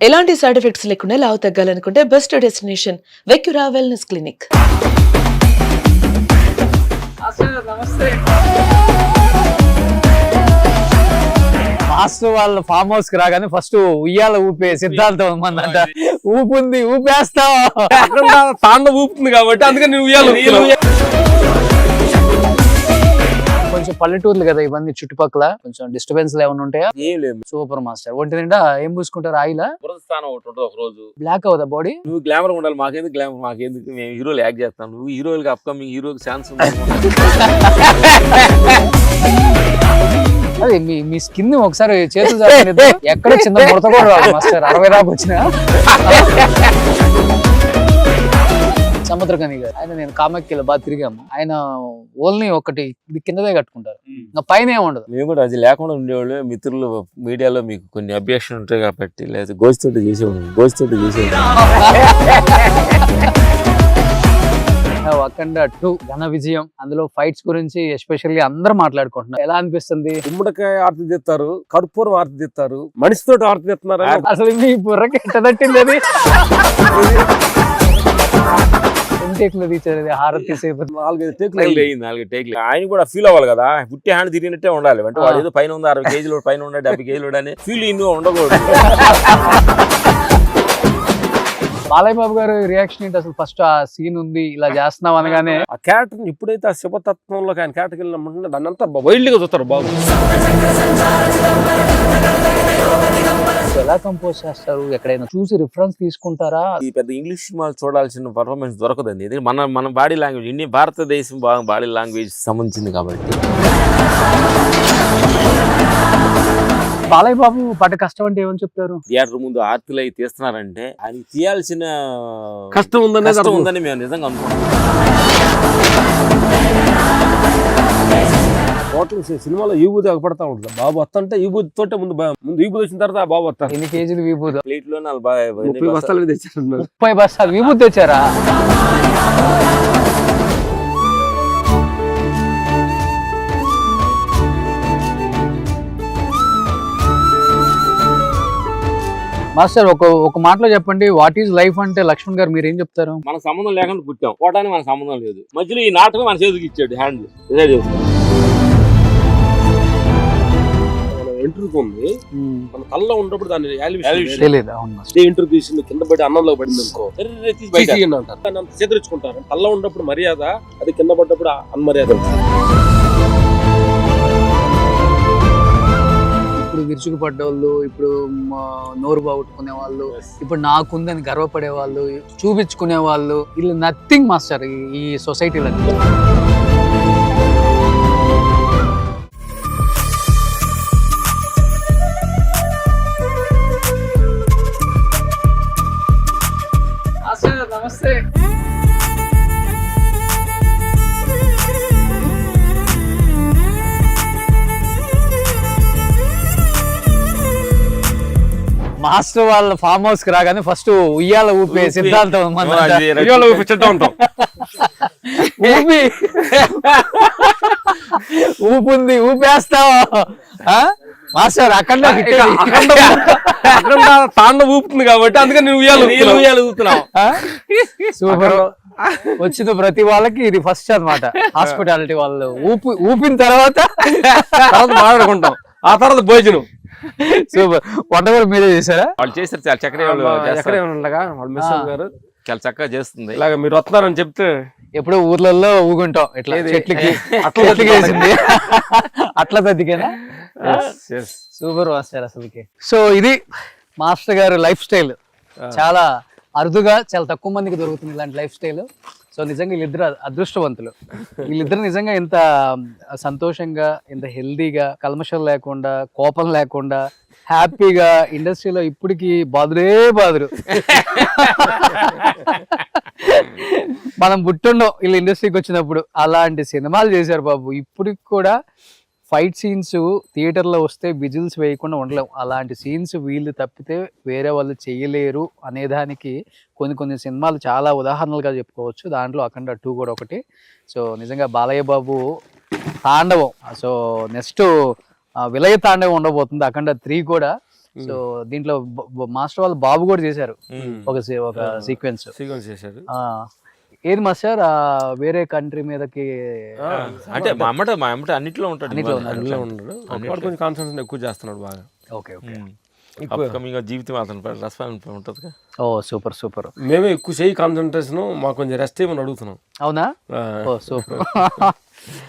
ఎలాంటి side effects లేకుండా లావు తగ్గాలనుకుంటే best destination Vecura wellness clinic. Master వాళ్ళ ఫామ్ హౌస్ కి రాగానే ఫస్ట్ ఉయ్యాల ఊపే సిద్ధాంతం ఉందంట. ఊపుంది ఊపేస్తావా, తాండ ఊపుతుంది కాబట్టి అందుకని నేను ఉయ్యాల. కొంచెం పల్లెటూర్లు కదా ఇవన్నీ, చుట్టుపక్కల కొంచెం డిస్టర్బెన్స్ ఏమైనా ఉంటాయా? ఏం లేదు. Super master. ఒంటి నిండా ఏం పూసుకుంటారు? ఆయిలా? స్థానం ఒకటి ఉంటుంది ఒక రోజు. బ్లాక్ అవుదా బాడీ? నువ్వు గ్లామర్ ఉండాలి, మాకేందుకు గ్లామర్, మాకేందుకు, మేము హీరోలు యాక్ట్ చేస్తాం. నువ్వు హీరోలకి అప్కమింగ్ హీరోకి ఛాన్స్ ఉంది. అదే మీ స్కిన్ ఒకసారి చేతులు ఎక్కడ చిన్న ముడత కూడా రాదు మాస్టర్. 60 దాకా వచ్చిన సముద్రకని గారు ఆయన, నేను కామాఖ్యలో బాగా తిరిగాము. ఆయన ఓన్లీ ఒకటి ఇది కిందదే కట్టుకుంటారు, ఇంకా పైన ఏమి ఉండదు. మేము కూడా అది లేకుండా ఉండేవాళ్ళు. మిత్రులు మీడియాలో మీకు కొన్ని అబ్జెక్షన్ ఉంటాయి కాబట్టి, లేదా గోచితోటి చేసేవాళ్ళు. అఖండ 2 ఘన విజయం. అందులో ఫైట్స్ గురించి ఎస్పెషల్లీ అందరూ మాట్లాడుకుంటున్నారు. ఎలా అనిపిస్తుంది? గుమ్మడికాయ ఆర్తి తెస్తారు, కర్పూరం ఆర్తి తెస్తారు, మనిషితో ఆర్తి తెస్తున్నారు. అసలు మీ బుర్రకి ఎంత తట్టింది అది? హారతి సేపు 4 టేకులు. ఆయన కూడా ఫీల్ అవ్వాలి కదా, పుట్టి హ్యాండ్ తిరిగినట్టే ఉండాలి. అంటే వాడు ఏదో పైన ఉంది 60 కేజీలు, పైన ఉండే 70 కేజీలు అని ఫీల్ ఇన్ను ఉండకూడదు. బాలయ్య బాబు గారు రియాక్షన్ ఏంటి అసలు? ఫస్ట్ ఆ సీన్ ఉంది ఇలా చేస్తున్నాం అనగానే ఆ క్యారెక్టర్ ఎప్పుడైతే ఆ శివతత్వంలో ఆయన క్యారెక్టర్ వెళ్ళినప్పుడు దాన్ని అంతా వైల్డ్ గా చూస్తారు బాబు. ఎలా కంపోజ్ చేస్తారు? ఎక్కడైనా చూసి రిఫరెన్స్ తీసుకుంటారా? ఈ పెద్ద ఇంగ్లీష్ సినిమాలు చూడాల్సిన పర్ఫార్మెన్స్ దొరకదండి. ఇది మన బాడీ లాంగ్వేజ్, ఇండియన్ భారతదేశం బాడీ లాంగ్వేజ్ సంబంధించింది కాబట్టి. బాలయ్య బాబు పడ్డ కష్టం అంటే ఏమని చెప్తారు? థియేటర్ ముందు ఆర్తిలు అయి తీస్తున్నారంటే ఆయన తీయాల్సిన కష్టం ఉందని మేము నిజంగా అనుకుంటున్నాం. హోటల్ సినిమాలో ఈబూది పడతా ఉంటుంది. బాబు వస్తుంటే ఈబూది తోటే ముందు ఈబూది వచ్చిన తర్వాత బాబు వస్తారు. ఎన్ని కేజీలు విభూది? ప్లేట్ లో 30 బస్తాలు తెచ్చారు. 30 బస్తాలు విభూది తెచ్చారా? మాస్టర్ ఒక మాటలో చెప్పండి, వాట్ ఈజ్ లైఫ్ అంటే లక్ష్మణ్ గారు మీరేం చెప్తారు? మన సంబంధం లేకుండా పుట్టాం, పోవడానికి మన సంబంధం లేదు. మధ్యలో ఈ నాటకం మన చేతికి ఇచ్చాడు, హ్యాండ్ డిసైడ్ చేస్తాం. ఇంటర్వ్యూ ఉంది, మన తలలో ఉన్నప్పుడు దాన్ని ఇంటర్వ్యూ తీసి కింద పడి అన్నంలో పడింది అనుకో అంటారు, చేతురించుకుంటారు. తలలో ఉన్నప్పుడు మర్యాద, అది కింద పడ్డప్పుడు అన్మర్యాద. ఇప్పుడు విరుచుకు పడ్డవాళ్ళు, ఇప్పుడు నోరు బాగొట్టుకునే వాళ్ళు, ఇప్పుడు నాకుందని గర్వపడే వాళ్ళు, చూపించుకునే వాళ్ళు, వీళ్ళు నథింగ్ మాస్టర్ ఈ సొసైటీలో. నమస్తే. మాస్టర్ వాళ్ళ ఫామ్ హౌస్ కి రాగానే ఫస్ట్ ఉయ్యాల ఊపే సిద్ధాంతం ఊపుంది ఊపేస్తావా మాస్టర్? అఖండ తాండ ఊపుతుంది కాబట్టి అందుకని నేను ఉయ్యాల ఊపుతున్నావు. సూపర్. వచ్చిన ప్రతి వాళ్ళకి ఇది ఫస్ట్ అన్నమాట. హాస్పిటాలిటీ వాళ్ళు ఊపిన తర్వాత మాట్లాడుకుంటాం, ఆ తర్వాత భోజనం. సూపర్. వంట కూడా మీరే చేశారా? వాళ్ళు చేశారు, చాలా చక్కగా వాళ్ళు మిస్ గారు చాలా చక్కగా చేస్తుంది. ఇలాగ మీరు వస్తున్నారని చెప్తే ఎప్పుడో ఊర్లలో ఊగుంటాం ఇట్లా చెట్లకి వేసింది అట్లా తగ్గికేనా? సూపర్ మాస్టర్ అసలుకి. సో ఇది మాస్టర్ గారు లైఫ్ స్టైల్. చాలా అరుదుగా, చాలా తక్కువ మందికి దొరుకుతుంది ఇలాంటి లైఫ్ స్టైల్. సో నిజంగా వీళ్ళిద్దరు అదృష్టవంతులు. వీళ్ళిద్దరు నిజంగా ఇంత సంతోషంగా, ఇంత హెల్దీగా, కల్మషం లేకుండా, కోపం లేకుండా, హ్యాపీగా ఇండస్ట్రీలో ఇప్పటికి బాదురు. మనం పుట్టుండం వీళ్ళు ఇండస్ట్రీకి వచ్చినప్పుడు. అలాంటి సినిమాలు చేశారు బాబు. ఇప్పటికి కూడా ఫైట్ సీన్స్ థియేటర్లో వస్తే విజిల్స్ వేయకుండా ఉండలేము. అలాంటి సీన్స్ వీళ్ళు తప్పితే వేరే వాళ్ళు చేయలేరు అనేదానికి కొన్ని సినిమాలు చాలా ఉదాహరణలుగా చెప్పుకోవచ్చు. దాంట్లో అఖండ 2 కూడా ఒకటి. సో నిజంగా బాలయ్య బాబు తాండవం. సో నెక్స్ట్ విలయ తాండవం ఉండబోతుంది. అఖండ 3 కూడా సో దీంట్లో మాస్టర్ వాళ్ళు బాబు కూడా చేశారు ఒక సీక్వెన్స్ చేశారు. ఏది మాస్టర్ వేరే కంట్రీ మీదకి అంటే మా అమ్మట అన్నిట్లో ఉంటాడు. అందులో ఉన్నాడు. వాడు కొంచెం కాన్సన్ట్రేషన్ ఎక్కువ చేస్తున్నాడు బాగా. Okay okay. అప్కమింగ్ జీవితం అతను రెస్పాన్స్ ఉంటుంది. ఓ సూపర్ సూపర్. మేమే ఎక్కువ చేయి కాన్సన్ట్రేషన్, మాకు కొంచెం రెస్ట్ ఏమని అడుగుతున్నాం. అవునా? ఓ సూపర్.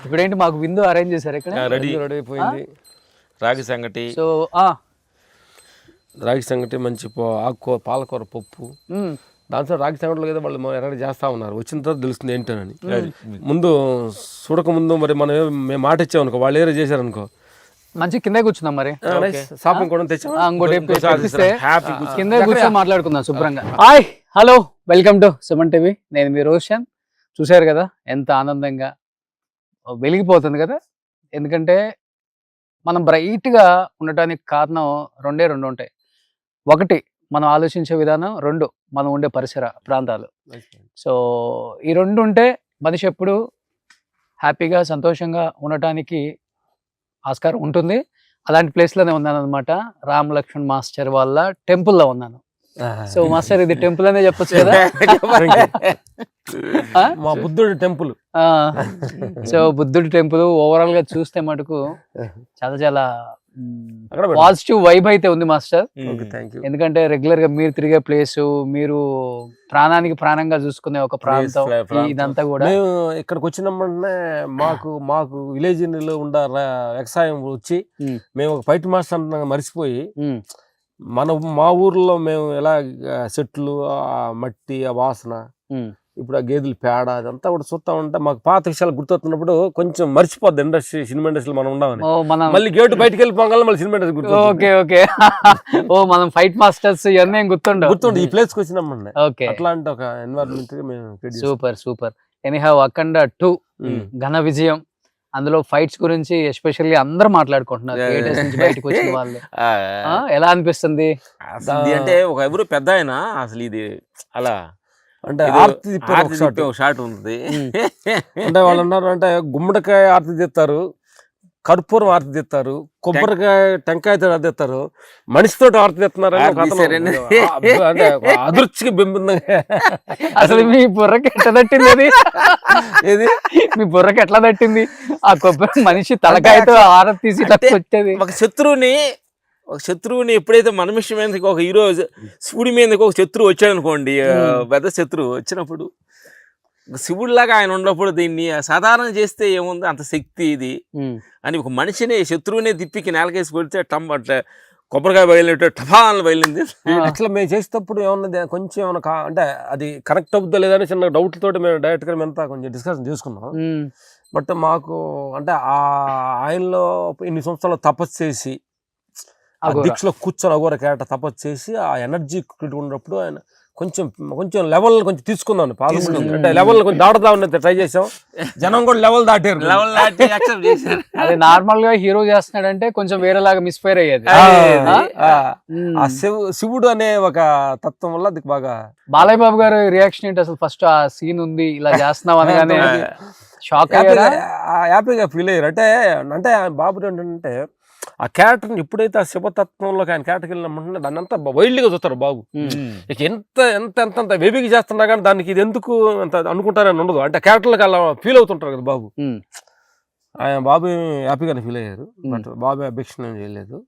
ఇప్పుడు ఏంటి మాకు విందు అరేంజ్ చేశారు ఇక్కడ? రెడీ అయిపోయింది. రాగి సంగటి. సో రాగి సంగటి, మంచి ఆకుకూర, పాలకూర పప్పు. దాంట్లో రాగి సంగటిలో కదా వాళ్ళు ఎక్కడ చేస్తా ఉన్నారు. వచ్చిన తర్వాత తెలుస్తుంది ఏంటని. ముందు చూడక ముందు మరి మేము మాట ఇచ్చామనుకో, వాళ్ళు ఏదో చేశారనుకో మంచి కింద కూర్చున్నాం. మరి షాపింగ్ కూడా తెచ్చాం. కింద కూర్చొని మాట్లాడుకుందాం శుభ్రంగా. Hi hello, welcome to Suman TV. నేను మీ రోషన్. చూశారు కదా ఎంత ఆనందంగా వెలిగిపోతుంది కదా. ఎందుకంటే మనం బ్రైట్గా ఉండటానికి కారణం రెండు ఉంటాయి. ఒకటి మనం ఆలోచించే విధానం, రెండు మనం ఉండే పరిసర ప్రాంతాలు. సో ఈ రెండు ఉంటే మనిషి ఎప్పుడు హ్యాపీగా సంతోషంగా ఉండటానికి ఆస్కారం ఉంటుంది. అలాంటి ప్లేస్లోనే ఉన్నాను అనమాట. రామ్ లక్ష్మణ్ మాస్టర్ వాళ్ళ టెంపుల్లో ఉన్నాను. సో మాస్టర్ ఇది టెంపుల్ అనే చెప్పొచ్చు కదా. మా బుద్ధుడి టెంపుల్. సో బుద్ధుడి టెంపుల్ ఓవరాల్ గా చూస్తే మటుకు చాలా చాలా పాజిటివ్ వైబ్ అయితే ఉంది మాస్టర్. ఎందుకంటే రెగ్యులర్ గా మీరు తిరిగే ప్లేస్, మీరు ప్రాణానికి ప్రాణంగా చూసుకునే ఒక ప్రాంతం, ఇదంతా కూడా. మేము ఇక్కడికి వచ్చినామంటే మాకు విలేజ్ లో ఉండ వ్యవసాయం వచ్చి మేము ఒక ఫైట్ మాస్టర్ మర్చిపోయి మా ఊర్లో మేము ఎలా చెట్లు, ఆ మట్టి, ఆ వాసన, ఇప్పుడు ఆ గేదెలు పేడ అదంతా కూడా చూస్తా ఉంటే మాకు పాత విషయాలు గుర్తొస్తున్నప్పుడు కొంచెం మర్చిపోద్ది ఇండస్ట్రీ, సినిమా ఇండస్ట్రీలో మనం ఉన్నామని. మళ్ళీ గేటు బయటకు వెళ్ళిపోగానే మళ్ళీ సినిమా ఇండస్ట్రీ గుర్తు. Okay okay. ఓ మనం ఫైట్ మాస్టర్స్ ఇవన్నీ గుర్తుండే ఈ ప్లేస్ కి వచ్చినామండి. అట్లాంటి ఒక ఎన్వైరన్మెంట్ మేము. Super super. ఎనీహౌ అఖండ 2 ఘన విజయం. అందులో ఫైట్స్ గురించి ఎస్పెషల్లీ అందరూ మాట్లాడుకుంటున్నారు థియేటర్స్ నుంచి బయటకు వచ్చిన వాళ్ళు. ఎలా అనిపిస్తుంది? అంటే ఒక ఎవరు పెద్ద ఆయన అసలు ఇది అలా అంటే ఆర్తి షాట్ ఉంది. అంటే వాళ్ళు అన్నారు అంటే గుమ్మడికాయ ఆర్తి తెస్తారు, కర్పూరం ఆర్తి తెస్తారు, కొబ్బరికాయ టెంకాయతో ఆర్తి తెస్తారు, మనిషితో ఆర్తి తెస్తున్నారు. అంటే అదృష్టికి బింబంగా. అసలు మీ బుర్రకి ఎట్లా తట్టింది అది? ఏది మీ బుర్రకి ఎట్లా తట్టింది? ఆ కొబ్బరి మనిషి తలకాయతో ఆరతి తీసి వచ్చేది. ఒక శత్రువుని ఎప్పుడైతే మన విషయం మీదకి ఒక హీరో శివుడి మీదకి ఒక శత్రువు వచ్చాడు అనుకోండి, పెద్ద శత్రువు వచ్చినప్పుడు శివుడిలాగా ఆయన ఉన్నప్పుడు దీన్ని సాధారణ చేస్తే ఏముంది అంత శక్తి ఇది అని ఒక మనిషిని శత్రువునే తిప్పికి నేలకేసి కొడితే అట్లా కొబ్బరికాయ బయలుదేరి టఫాన్ బయలుంది. అట్లా మేము చేసేటప్పుడు ఏమన్నది కొంచెం ఏమన్నా అంటే అది కరెక్ట్ అవుతుందో లేదని చిన్న డౌట్ తోటి మేము డైరెక్ట్గా మేమంతా కొంచెం డిస్కషన్ చేసుకున్నాం. బట్ మాకు అంటే ఆయనలో ఇన్ని సంవత్సరాలు తపస్సు చేసి దీక్షలో కూర్చొని అఘోర క్యారెక్టర్ తపస్సు చేసి ఆ ఎనర్జీ ఉన్నప్పుడు ఆయన కొంచెం లెవెల్ కొంచెం తీసుకుందాం. అంటే లెవెల్ కొంచెం దాటుదా ఉన్నది ట్రై చేసాం. జనం కూడా లెవెల్ దాటారు. అది నార్మల్ గా హీరో చేస్తున్నాడంటే కొంచెం వేరేలాగా మిస్ఫైర్ అయ్యేది. ఆ శివుడు అనే ఒక తత్వం వల్ల అది బాగా. బాలయ్య బాబు గారు రియాక్షన్ ఏంటి అసలు? ఫస్ట్ ఆ సీన్ ఉంది ఇలా చేస్తున్నాం అనగానే షాక్ హ్యాపీగా ఫీల్ అయ్యారు. అంటే బాబు ఏంటంటే ఆ క్యారెక్టర్ని ఎప్పుడైతే ఆ శివతత్వంలోకి ఆయన క్యారెక్టర్కి వెళ్ళినామంటే దాన్ని అంతా వైల్డ్గా చూస్తారు బాబు. ఇక ఎంత వేబీగా చేస్తున్నా కానీ దానికి ఇది ఎందుకు అంత అనుకుంటారని ఉండదు. అంటే క్యారెక్టర్లకు అలా ఫీల్ అవుతుంటారు కదా బాబు. ఆయన బాబు హ్యాపీగానే ఫీల్ అయ్యారు. బట్ బాబు అబ్జెక్షన్ ఏం చేయలేదు.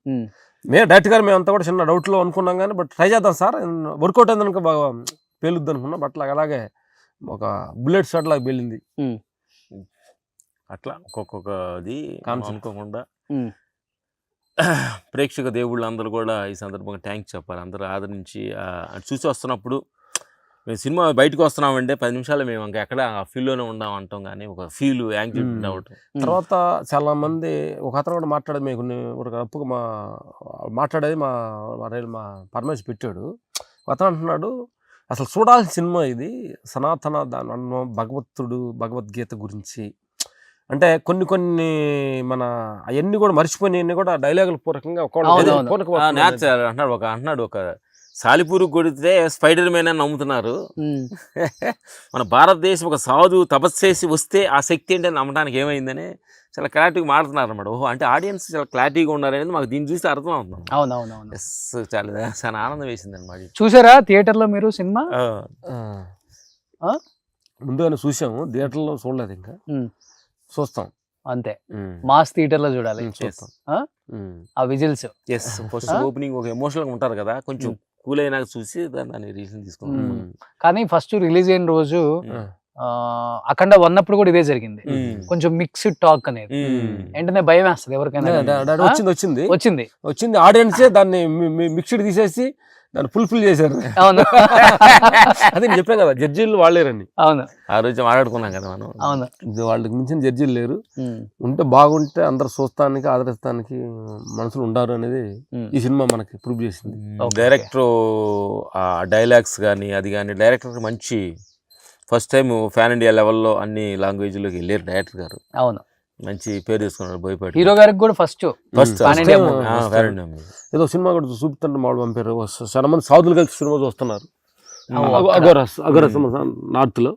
మేము డైరెక్ట్ గా మేమంతా కూడా చిన్న డౌట్ లో అనుకున్నాం కానీ బట్ ట్రై చేద్దాం సార్, వర్కౌట్ అయింది అనుకో బాగా పేలుద్ది అనుకున్నాం. బట్ అలాగే ఒక బుల్లెట్ షాట్ లాగా పేలింది. అట్లా ఒక్కొక్కది అనుకోకుండా ప్రేక్షక దేవుళ్ళు అందరూ కూడా ఈ సందర్భంగా థ్యాంక్స్ చెప్పాలి. అందరూ ఆదరించి చూసి వస్తున్నప్పుడు మేము సినిమా బయటకు వస్తున్నామంటే 10 నిమిషాలు మేము ఇంకా ఎక్కడ ఆ ఫీల్డ్లోనే ఉండాం అంటాం, కానీ ఒక ఫీల్ యాంగ్జైటీ ఉండవటం. తర్వాత చాలా మంది ఒక అతను కూడా మాట్లాడేది మీకు ఒక అప్పుగా మాట్లాడేది మా పరమేశ్వర్ పెట్టాడు. అతను అంటున్నాడు అసలు చూడాల్సిన సినిమా ఇది, సనాతన భగవత్తుడు భగవద్గీత గురించి. అంటే కొన్ని మన అవన్నీ కూడా మర్చిపోయినవన్నీ కూడా డైలాగుల పూర్వకంగా అంటున్నాడు. ఒక సాలిపూరు కొడితే స్పైడర్ మ్యాన్ అని నమ్ముతున్నారు. మన భారతదేశం ఒక సాధువు తపస్సు చేసి వస్తే ఆ శక్తి ఏంటని నమ్మడానికి ఏమైందని చాలా క్లారిటీగా మాడుతున్నారు అనమాట. ఓహో అంటే ఆడియన్స్ చాలా క్లారిటీగా ఉన్నారనేది మాకు దీన్ని చూస్తే అర్థం అవుతుంది. అవునవునవును. ఎస్ చాలా ఆనందం వేసింది అనమాట. చూసారా థియేటర్ లో మీరు సినిమా? ముందుగానే చూసాము, థియేటర్లో చూడలేదు, ఇంకా చూస్తాం అంతే. మాస్ థియేటర్ లో చూడాలి. చూస్తాం. ఆ విజిల్స్. ఎస్ ఫస్ట్ ఓపెనింగ్ ఒక ఎమోషనల్ గా ఉంటారు కదా, కొంచెం కూల్ అయినాక చూసి దాన్ని రీజన్ తీసుకున్నాం. కానీ ఫస్ట్ రిలీజ్ అయిన రోజు అఖండ ఉన్నప్పుడు కూడా ఇదే జరిగింది. కొంచెం మిక్స్డ్ టాక్ అనేది వెంటనే భయం వేస్తుంది ఎవరికైనా. వచ్చింది ఆడియన్సే దాన్ని మిక్స్డ్ తీసేసి దాన్ని ఫుల్ఫిల్ చేశారు. అవును అదే నేను చెప్పాను కదా, జడ్జీలు వాళ్ళేరని. అవును, ఆ రోజు మాట్లాడుకున్నాం కదా మనం. అవును, వాళ్ళకి మించిన జడ్జీలు లేరు. ఉంటే బాగుంటే అందరు చూస్తానికి ఆదరిస్తానికి మనుషులు ఉండారు అనేది ఈ సినిమా మనకి ప్రూవ్ చేసింది. డైరెక్టర్ ఆ డైలాగ్స్ కానీ అది కానీ, డైరెక్టర్ మంచి ఫస్ట్ టైం ఫ్యాన్ ఇండియా లెవెల్లో అన్ని లాంగ్వేజ్లోకి వెళ్ళారు డైరెక్టర్ గారు. అవును, మంచి పేరు తీసుకున్నారు బోయపాటి. హీరో గారికి కూడా ఫస్ట్ ఏదో సినిమా కూడా చూపుతుంటే మామూలు పంపారు. చాలా మంది సాధులు కలిసి సినిమా చూస్తున్నారు అగరస్ నార్త్ లో.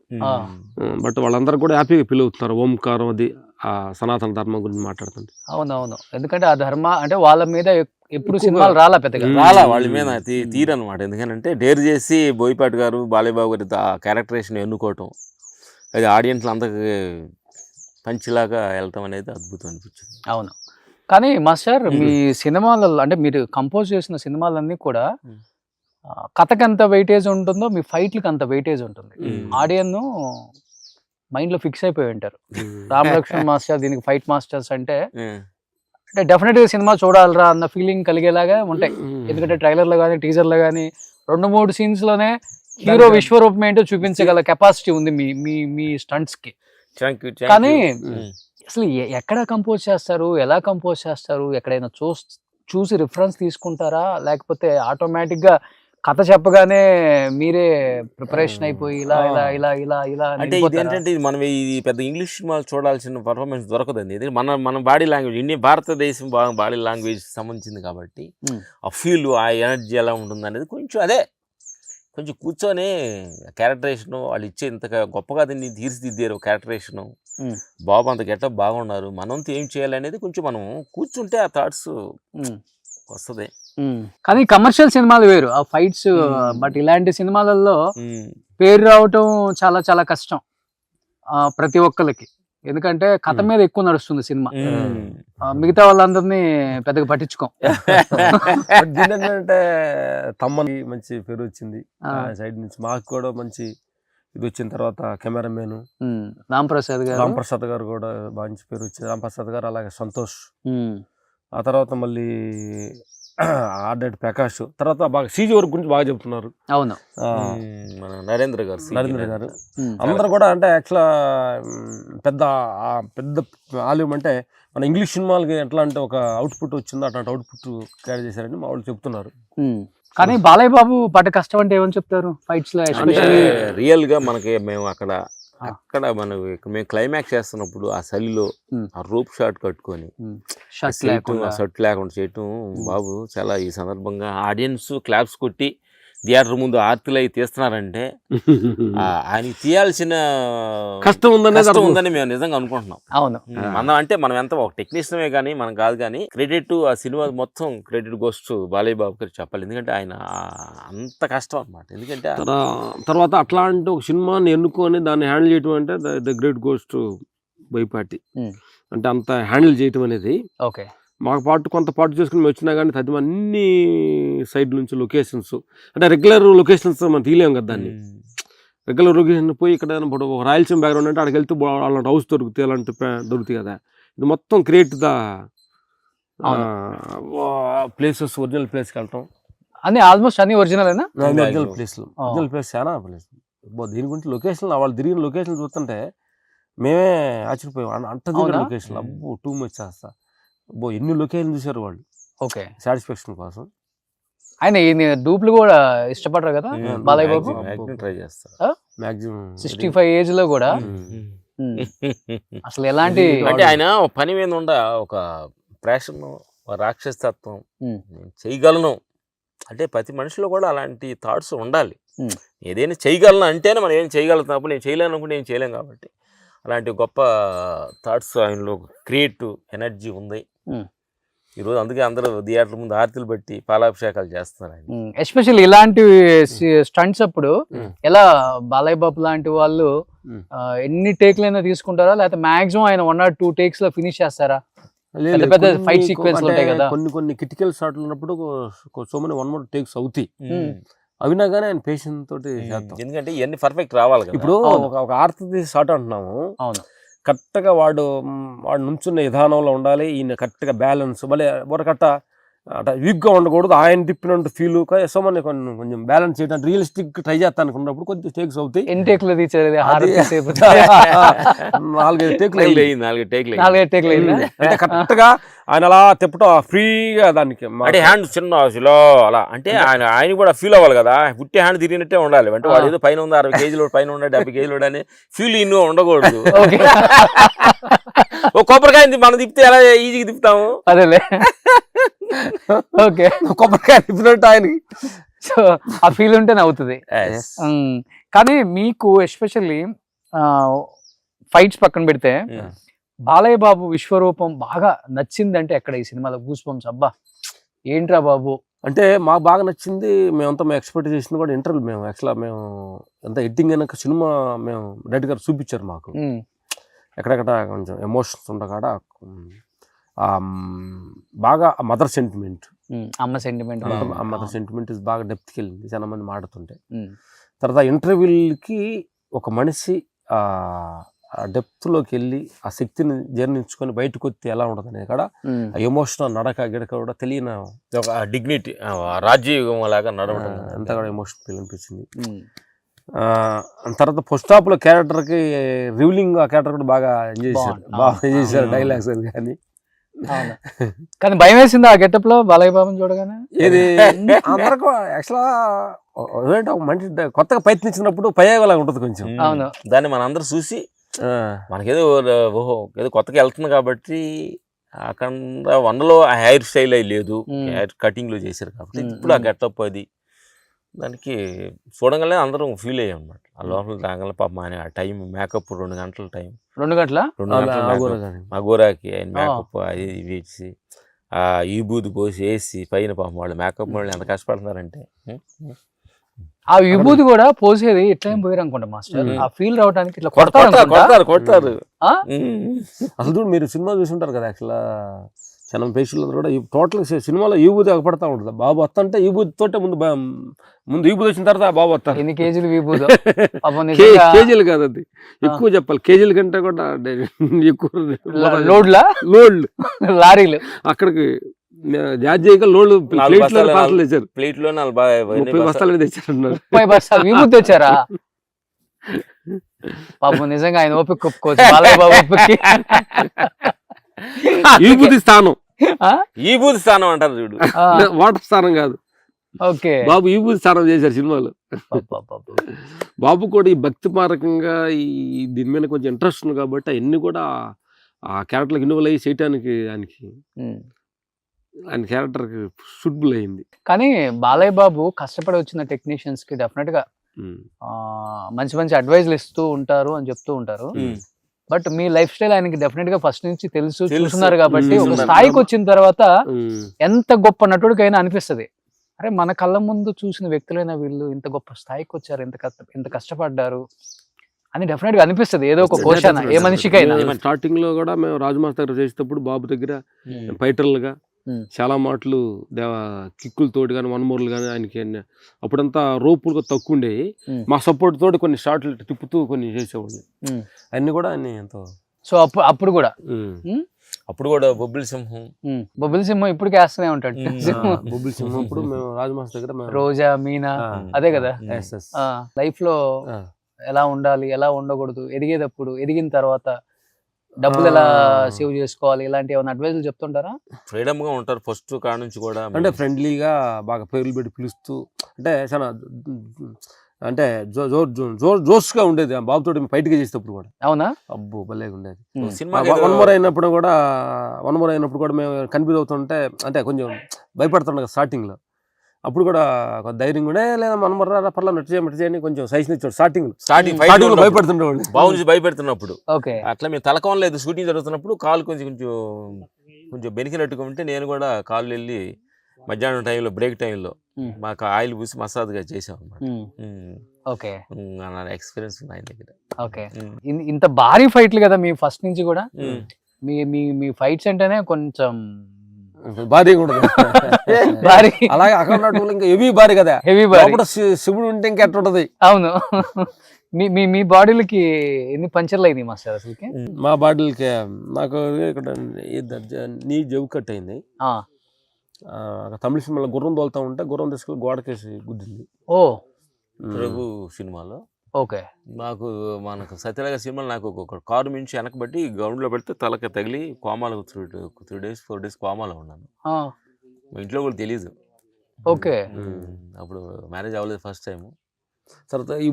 బట్ వాళ్ళందరూ కూడా హ్యాపీగా ఫీల్ అవుతున్నారు. ఓంకారం అది ఆ సనాతన ధర్మం గురించి మాట్లాడుతుంది. అవునవును, ఎందుకంటే ఆ ధర్మ అంటే వాళ్ళ మీద ఎప్పుడు సినిమాలు రాలా పెద్దగా వాళ్ళ మీద తీరనమాట. ఎందుకంటే డేర్ చేసి బోయపాటి గారు బాలయ్యబాబు గారి ఆ క్యారెక్టరేషన్ ఎన్నుకోవటం, అది ఆడియన్స్ అందరికి పంచిలాగా వెళ్తాం అనేది అద్భుతం అనిపించింది. అవును, కానీ మాస్టర్ మీ సినిమాలలో అంటే మీరు కంపోజ్ చేసిన సినిమాలన్నీ కూడా కథకి ఎంత వెయిటేజ్ ఉంటుందో మీ ఫైట్లకి అంత వెయిటేజ్ ఉంటుంది. ఆడియన్ మైండ్ లో ఫిక్స్ అయిపోయి ఉంటారు. రామ్ లక్ష్మణ్ మాస్టర్ దీనికి ఫైట్ మాస్టర్స్ అంటే డెఫినెట్ గా సినిమా చూడాలరా అన్న ఫీలింగ్ కలిగేలాగా ఉంటాయి. ఎందుకంటే ట్రైలర్ లో కానీ టీజర్ లో కానీ 2-3 సీన్స్ లోనే హీరో విశ్వరూపం ఏంటో చూపించగల కెపాసిటీ ఉంది మీ స్టంట్స్ కి. కానీ అసలు ఎక్కడ కంపోజ్ చేస్తారు, ఎలా కంపోజ్ చేస్తారు, ఎక్కడైనా చూసి రిఫరెన్స్ తీసుకుంటారా, లేకపోతే ఆటోమేటిక్ గా కథ చెప్పగానే మీరే ప్రిపరేషన్ అయిపోయి ఇలా ఇలా ఇలా ఇలా ఇలా అంటే ఇదేంటంటే మనం ఇది పెద్ద ఇంగ్లీష్ సినిమాలు చూడాల్సిన పర్ఫార్మెన్స్ దొరకదండి. ఇది మన బాడీ లాంగ్వేజ్, ఇండియన్ భారతదేశం బాడీ లాంగ్వేజ్ సంబంధించింది కాబట్టి ఆ ఫీల్, ఆ ఎనర్జీ ఎలా ఉంటుంది అనేది కొంచెం కూర్చొని క్యారెక్టరేషను వాళ్ళు ఇచ్చే ఇంత గొప్పగా దీన్ని తీర్చిదిద్దారు. క్యారెక్టరేషను బాబు అంత గెటప్ బాగున్నారు, మనంతో ఏం చేయాలి అనేది కొంచెం మనం కూర్చుంటే ఆ థాట్స్ వస్తుంది. కానీ కమర్షియల్ సినిమాలు వేరు, ఆ ఫైట్స్. బట్ ఇలాంటి సినిమాలలో పేరు రావటం చాలా చాలా కష్టం ప్రతి ఒక్కరికి. ఎందుకంటే కథ మీద ఎక్కువ నడుస్తుంది సినిమా, మిగతా వాళ్ళందరినీ పెద్దగా పట్టించుకోం. ఏంటంటే తమ్మని మంచి పేరు వచ్చింది సైడ్ నుంచి, మాకు కూడా మంచి ఇది వచ్చిన తర్వాత కెమెరామెన్ రామ్ ప్రసాద్ గారు కూడా మంచి పేరు వచ్చింది. రామ్ ప్రసాద్ గారు, అలాగే సంతోష్, ఆ తర్వాత మళ్ళీ ఆర్డెడ్ ప్రకాష్, తర్వాత బాగా సీజీ వర్క్ గురించి బాగా చెప్తున్నారు. అవును, నరేంద్ర గారు అందరు కూడా. అంటే యాక్చువల్గా పెద్ద ఆల్యూమ్ అంటే మన ఇంగ్లీష్ సినిమాలకి ఎట్లా అంటే ఒక అవుట్పుట్ వచ్చిందో అట్లాంటి అవుట్పుట్ క్యారీ చేశారని మా వాళ్ళు చెప్తున్నారు. కానీ బాలయ్య బాబు పడ్డ కష్టం అంటే ఏమని చెప్తారు ఫైట్స్ లో? రియల్ గా మనకి మేము అక్కడ మేము క్లైమాక్స్ చేస్తున్నప్పుడు ఆ చలిలో ఆ రోప్ షాట్ కట్టుకొని షర్ట్ లేకుండా చేయటం బాబు చాలా. ఈ సందర్భంగా ఆడియన్స్ క్లాప్స్ కొట్టి థియేటర్ ముందు ఆర్తిలు అయి తీస్తున్నారంటే ఆయన తీయాల్సిన కష్టం ఉందని మేము నిజంగా అనుకుంటున్నాం. అవును, మనం అంటే మనం ఎంత ఒక టెక్నీషియనే కానీ మనం కాదు, కానీ క్రెడిట్ ఆ సినిమా మొత్తం credit goes to Balayya Babu గారికి చెప్పాలి. ఎందుకంటే ఆయన అంత కష్టం అనమాట. ఎందుకంటే తర్వాత అట్లాంటి ఒక సినిమాని ఎన్నుకొని దాన్ని హ్యాండిల్ చేయటం అంటే the great goes to Boyapati. అంటే అంత హ్యాండిల్ చేయటం అనేది ఓకే. మాకు కొంత పాటు చేసుకుని వచ్చినా కానీ అది అన్ని సైడ్ నుంచి లొకేషన్స్, అంటే రెగ్యులర్ లొకేషన్స్ మనం తీయలేము కదా. దాన్ని రెగ్యులర్ లొకేషన్ పోయి ఇక్కడ ఒక రాయలసీమ బ్యాక్గ్రౌండ్ అంటే అక్కడికి వెళ్తే అలాంటి హౌస్ దొరుకుతాయి, అలాంటి దొరుకుతాయి కదా. ఇది మొత్తం క్రియేట్ ద ప్లేసెస్, ఒరిజినల్ ప్లేస్కి వెళ్ళటం అన్ని ఆల్మోస్ట్ అన్ని ఒరిజినల్ ప్లేస్ చాలా ప్లేస్. దీని గురించి లొకేషన్ వాళ్ళు తిరిగిన లొకేషన్ చూస్తుంటే మేమే ఆశ్చర్యపోయాం. అంత దిగిన లొకేషన్ అబ్బో టూ మచ్ చేస్తా. ఎన్ని లొకేషన్ చూసారు వాళ్ళు. ఓకే, సాటిస్ఫాక్షన్ కోసం. ఆయన డూప్లు కూడా ఇష్టపడరు కదా బాలయ్య బాబు. ట్రై చేస్తారు మాక్సిమం 65 ఏజ్ లో కూడా. అసలు ఎలాంటి అంటే ఆయన పని మీద ఉండ ఒక ప్యాషన్, రాక్షసత్వం, చేయగలను అంటే ప్రతి మనిషిలో కూడా అలాంటి థాట్స్ ఉండాలి. ఏదైనా చేయగలను అంటేనే మనం ఏం చేయగలుగుతున్నప్పుడు నేను చేయలేను అనుకుంటే ఏం చేయలేం కాబట్టి అలాంటి గొప్ప థాట్స్ ఆయనలో క్రియేటివ్ ఎనర్జీ ఉంది. ఈరోజు అందుకే అందరూ థియేటర్ ముందు ఆరతులు పెట్టి పాలాభిషేకాలు చేస్తున్నారు ఆయన. ఎస్పెషల్లీ ఇలాంటి స్టంట్స్ అప్పుడు ఎలా బాలయ్య బాబు లాంటి వాళ్ళు ఎన్ని టేక్లైనా తీసుకుంటారా, లేకపోతే మాక్సిమం ఆయన 1 or 2 takes లో ఫినిష్ చేస్తారా? పెద్ద ఫైట్ సీక్వెన్స్ ఉంటాయి కదా, కొన్ని క్రిటికల్ షాట్ ఉన్నప్పుడు సో మెనీ 1 more takes అవుతాయి. అవినా కానీ ఆయన పేషెంట్ తోటి చేద్దాం, ఎందుకంటే ఇవన్నీ పర్ఫెక్ట్ రావాలి కదా. ఇప్పుడు ఒక ఆర్తి షాట్ అంటున్నాము, అవును, కరెక్ట్గా వాడు నుంచున్న విధానంలో ఉండాలి, ఈయన కరెక్ట్గా బ్యాలెన్స్ భలే కట్ట అట్లా వీక్గా ఉండకూడదు, ఆయన తిప్పినట్టు ఫీల్ సోమని కొంచెం బ్యాలెన్స్ చేయడానికి రియలిస్టిక్ ట్రై చేస్తాను అనుకున్నప్పుడు కొంచెం టేక్స్ అవుతాయి. 8 టేక్లు తీర్చారు, 4-5 టేక్లు అంటే కరెక్ట్ గా ఆయన అలా తిప్పటం ఫ్రీగా దానికి అంటే హ్యాండ్ చిన్న అలా అంటే ఆయన కూడా ఫీల్ అవ్వాలి కదా, పుట్టి హ్యాండ్ తిరిగినట్టే ఉండాలి. అంటే వాడు ఏదో పైన ఉంది 60 kg పైన ఉన్నాడు 50 kg అని ఫీల్ ఇన్నో ఉండకూడదు. ఓ కొబ్బరికాయ మనం తిప్పితే ఎలా ఈజీగా తిప్పుతాము, అదేలే. ఓకే, కొబ్బరికాయ తిప్పినట్టు ఆయనకి సో ఆ ఫీల్ ఉంటేనే అవుతుంది. కానీ మీకు ఎస్పెషల్లీ ఫైట్స్ పక్కన పెడితే బాలయ్య బాబు విశ్వరూపం బాగా నచ్చిందంటే ఎక్కడ ఈ సినిమాలో? గూస్ బంప్స్, అబ్బా ఏంట్రా బాబు అంటే మాకు బాగా నచ్చింది. మేమంతా మేము ఎక్స్పెక్ట్ చేసింది కూడా ఇంటర్వ్యూ, మేము మేము ఎంత ఎడిటింగ్ అయినాక సినిమా మేము డైరెక్ట్ గారు చూపించారు మాకు, ఎక్కడెక్కడ కొంచెం ఎమోషన్స్ ఉండకాడ బాగా మదర్ సెంటిమెంట్, అమ్మ సెంటిమెంట్, మదర్ సెంటిమెంట్ బాగా డెప్త్కి వెళ్ళింది, చాలా మంది మాడుతుంటే. తర్వాత ఇంటర్వ్యూలకి ఒక మనిషి డెప్త్లోకి వెళ్ళి ఆ శక్తిని జీర్ణించుకొని బయటకు వస్తే ఎలా ఉంటుంది అనేది కూడా ఎమోషనల్ నడక గిడక కూడా తెలియని ఒక డిగ్నిటీ, రాజ్యయుగం లాగా నడవడం అంతా కూడా ఎమోషనల్ ఫీల్ అనిపించింది. తర్వాత ఫస్ట్ హాఫ్ లో క్యారెక్టర్కి రివీలింగ్ ఆ క్యారెక్టర్ కూడా బాగా ఎంజాయ్ చేశారు, డైలాగ్స్ అది కానీ. కానీ భయం వేసింది ఆ గెటప్ లో బాలయ్య బాబుని చూడగానే? ఇది అందరికి యాక్చువల్గా మంచి కొత్తగా ప్రయత్నించినప్పుడు ప్రయోగలా ఉంటుంది కొంచెం. అవును, దాన్ని మన అందరూ చూసి మనకేదో ఓహో ఏదో కొత్తగా వెళ్తుంది కాబట్టి అక్కడ 1లో ఆ హెయిర్ స్టైల్ అయి లేదు, హెయిర్ కటింగ్ లో చేశారు కాబట్టి ఇప్పుడు ఆ గెటప్ అది దానికి చూడగానే అందరం ఫీల్ అయ్యాం అనమాట. ఆ లోపల రాగానే పాపం ఆయన ఆ టైం మేకప్ 2 గంటల టైం, 2 గంటల మగోరాకి ఆయన మేకప్ అది వేసి ఆ ఈబూది పోసి వేసి పైన పాపం వాళ్ళు మేకప్ వాళ్ళు ఎంత కష్టపడుతున్నారంటే. ఆ విభూతి కూడా పోసేది ఇట్లా ఏం పోయారు అనుకుంటా మాస్టర్, ఆ ఫీల్ రావడానికి ఇట్లా కొడతారు. అసలు చూడు మీరు సినిమా చూసుంటారు కదా, యాక్చువల్గా చాలా పేషెంట్లు కూడా టోటల్ సినిమాలో ఈబూది పడతా ఉంటుంది. బాబు వస్తంటే ఈబూది తోటే ముందు ఈబూది వచ్చిన తర్వాత బాబు వస్తారు. ఎన్ని కేజీలు విభూతి? కేజీలు కాదు, అది ఎక్కువ చెప్పాలి, కేజీల కంటే కూడా ఎక్కువ లోడ్లు లారీలు అక్కడికి జాతీయంగా లోడ్లు ప్లేట్లో 30 బస్తాలు తెచ్చారు, 30 బస్తాలు విభూతి తెచ్చారా? పాపం నిజంగా ఆయన ఓపిక ఒప్పుకోవచ్చు, బాలయ్య బాబు ఓపిక. ఈబూది స్థానం, ఈబూది స్థానం అంటారు చూడు, వాటర్ స్థానం కాదు. ఓకే, బాబు ఈబూది స్థానం చేశారు సినిమాలో. బాబు కూడా ఈ భక్తి పారకంగా ఈ దీని మీద కొంచెం ఇంట్రెస్ట్ ఉంది కాబట్టి అవన్నీ కూడా ఆ క్యారెక్టర్కి ఇన్వాల్వ్ అయ్యి చేయటానికి ఆయన క్యారెక్టర్కి సూటబుల్ అయింది. కానీ బాలయ్య బాబు కష్టపడి వచ్చిన టెక్నీషియన్స్ కి డెఫినెట్ గా మంచి మంచి అడ్వైజ్లు ఇస్తూ ఉంటారు అని చెప్తూ ఉంటారు. బట్ మీ లైఫ్ స్టైల్ ఆయనకి డెఫినెట్ గా ఫస్ట్ నుంచి చూస్తున్నారు కాబట్టి ఒక స్థాయికి వచ్చిన తర్వాత ఎంత గొప్ప నటుడికైనా అనిపిస్తుంది, అరే మన కళ్ళ ముందు చూసిన వ్యక్తులైన వీళ్ళు ఇంత గొప్ప స్థాయికి వచ్చారు, ఎంత కష్టపడ్డారు అని డెఫినెట్ గా అనిపిస్తుంది ఏదో ఒక క్వశ్చన్ ఏ మనిషికైనా. స్టార్టింగ్ లో కూడా మేము రాజమాస్ దగ్గర చేసేటప్పుడు బాబు దగ్గర ఫైటర్లుగా చాలా మాటలు కిక్కులతోటి కానీ 1 more కానీ ఆయనకి అప్పుడంతా రోపులు తక్కువ ఉండేవి, మా సపోర్ట్ తోటి కొన్ని షాట్లు తిప్పుతూ కొన్ని చేసేవాళ్ళు, అన్ని కూడా ఆయన ఎంతో. సో అప్పుడు కూడా బొబ్బిలి సింహం ఇప్పుడు వేస్తూనే ఉంటాడు. బొబ్బిలి సింహం ఇప్పుడు మేము రాజమాస్ దగ్గర రోజా మీనా అదే కదా లైఫ్ లో ఎలా ఉండాలి ఎలా ఉండకూడదు, ఎదిగిన తర్వాత డబ్బులు ఎలా సేవ్ చేసుకోవాలి, ఇలాంటి ఏమైనా అడ్వైజులు చెప్తుంటారా? ఫ్రీడమ్ గా ఉంటారు ఫస్ట్ కాడ నుంచి కూడా, అంటే ఫ్రెండ్లీగా బాగా పేర్లు పెట్టి పిలుస్తూ, అంటే చాలా అంటే జోష్గా ఉండేది బాబుతో బయటకి చేసేటప్పుడు కూడా. అవునా? అబ్బో భలేగా ఉండేది. 1 more అయినప్పుడు కూడా మేము కన్ఫ్యూజ్ అవుతుంటే అంటే కొంచెం భయపడుతుండే స్టార్టింగ్ లో, అప్పుడు కూడా ఒక ధైర్యం కూడా లేదా మనం పర్లా నట్టు చేయని కొంచెం సైజ్ ఇచ్చాడు స్టార్టింగ్ భయపడుతుండేవాళ్ళు బావు నుంచి భయపెడుతున్నప్పుడు. ఓకే. అట్లా మేము తలకం లేదు షూటింగ్ జరుగుతున్నప్పుడు కాలు కొంచెం బెనికినట్టుగా ఉంటే నేను కూడా కాళ్ళు వెళ్ళి మధ్యాహ్నం టైంలో బ్రేక్ టైంలో మాకు ఆయిల్ పూసి మసాజ్గా చేసాం అన్నమాట. ఓకే. ఎక్స్పీరియన్స్ ఉంది ఆయన దగ్గర. ఓకే. ఇంత భారీ ఫైట్లు కదా మీ ఫస్ట్ నుంచి కూడా, మీ ఫైట్స్ అంటేనే కొంచెం భారీ కూడా భారీ, అలాగే అక్కడ ఇంకా హెవీ భారీ కదా, హెవీ భారీ. శివుడు ఉంటే ఇంకెట్ ఉంటది. అవును. మీ బాడీలకి ఎన్ని పంచర్లు అయినాయి మాస్టర్ అసలుకి? మా బాడీలకి నాకు ఇక్కడ నీ జబ్బు కట్ అయింది. తమిళ సినిమాలో గుర్రం తోలుతా ఉంటే గుర్రం తీసుకెళ్ళి గోడకేసి గుద్దింది. ఓ ప్రభు సినిమాలో. ఓకే. మనకు సత్యరాగ సినిమాలో నాకు ఒక కారు మించి వెనకబట్టి గ్రౌండ్ లో పెడితే తలకి తగిలి కోమాలో 3 days 4 days కోమాలో ఉన్నాను. మా ఇంట్లో కూడా తెలీదు. ఓకే. అప్పుడు మ్యారేజ్ అవ్వలేదు ఫస్ట్ టైం. తర్వాత ఈ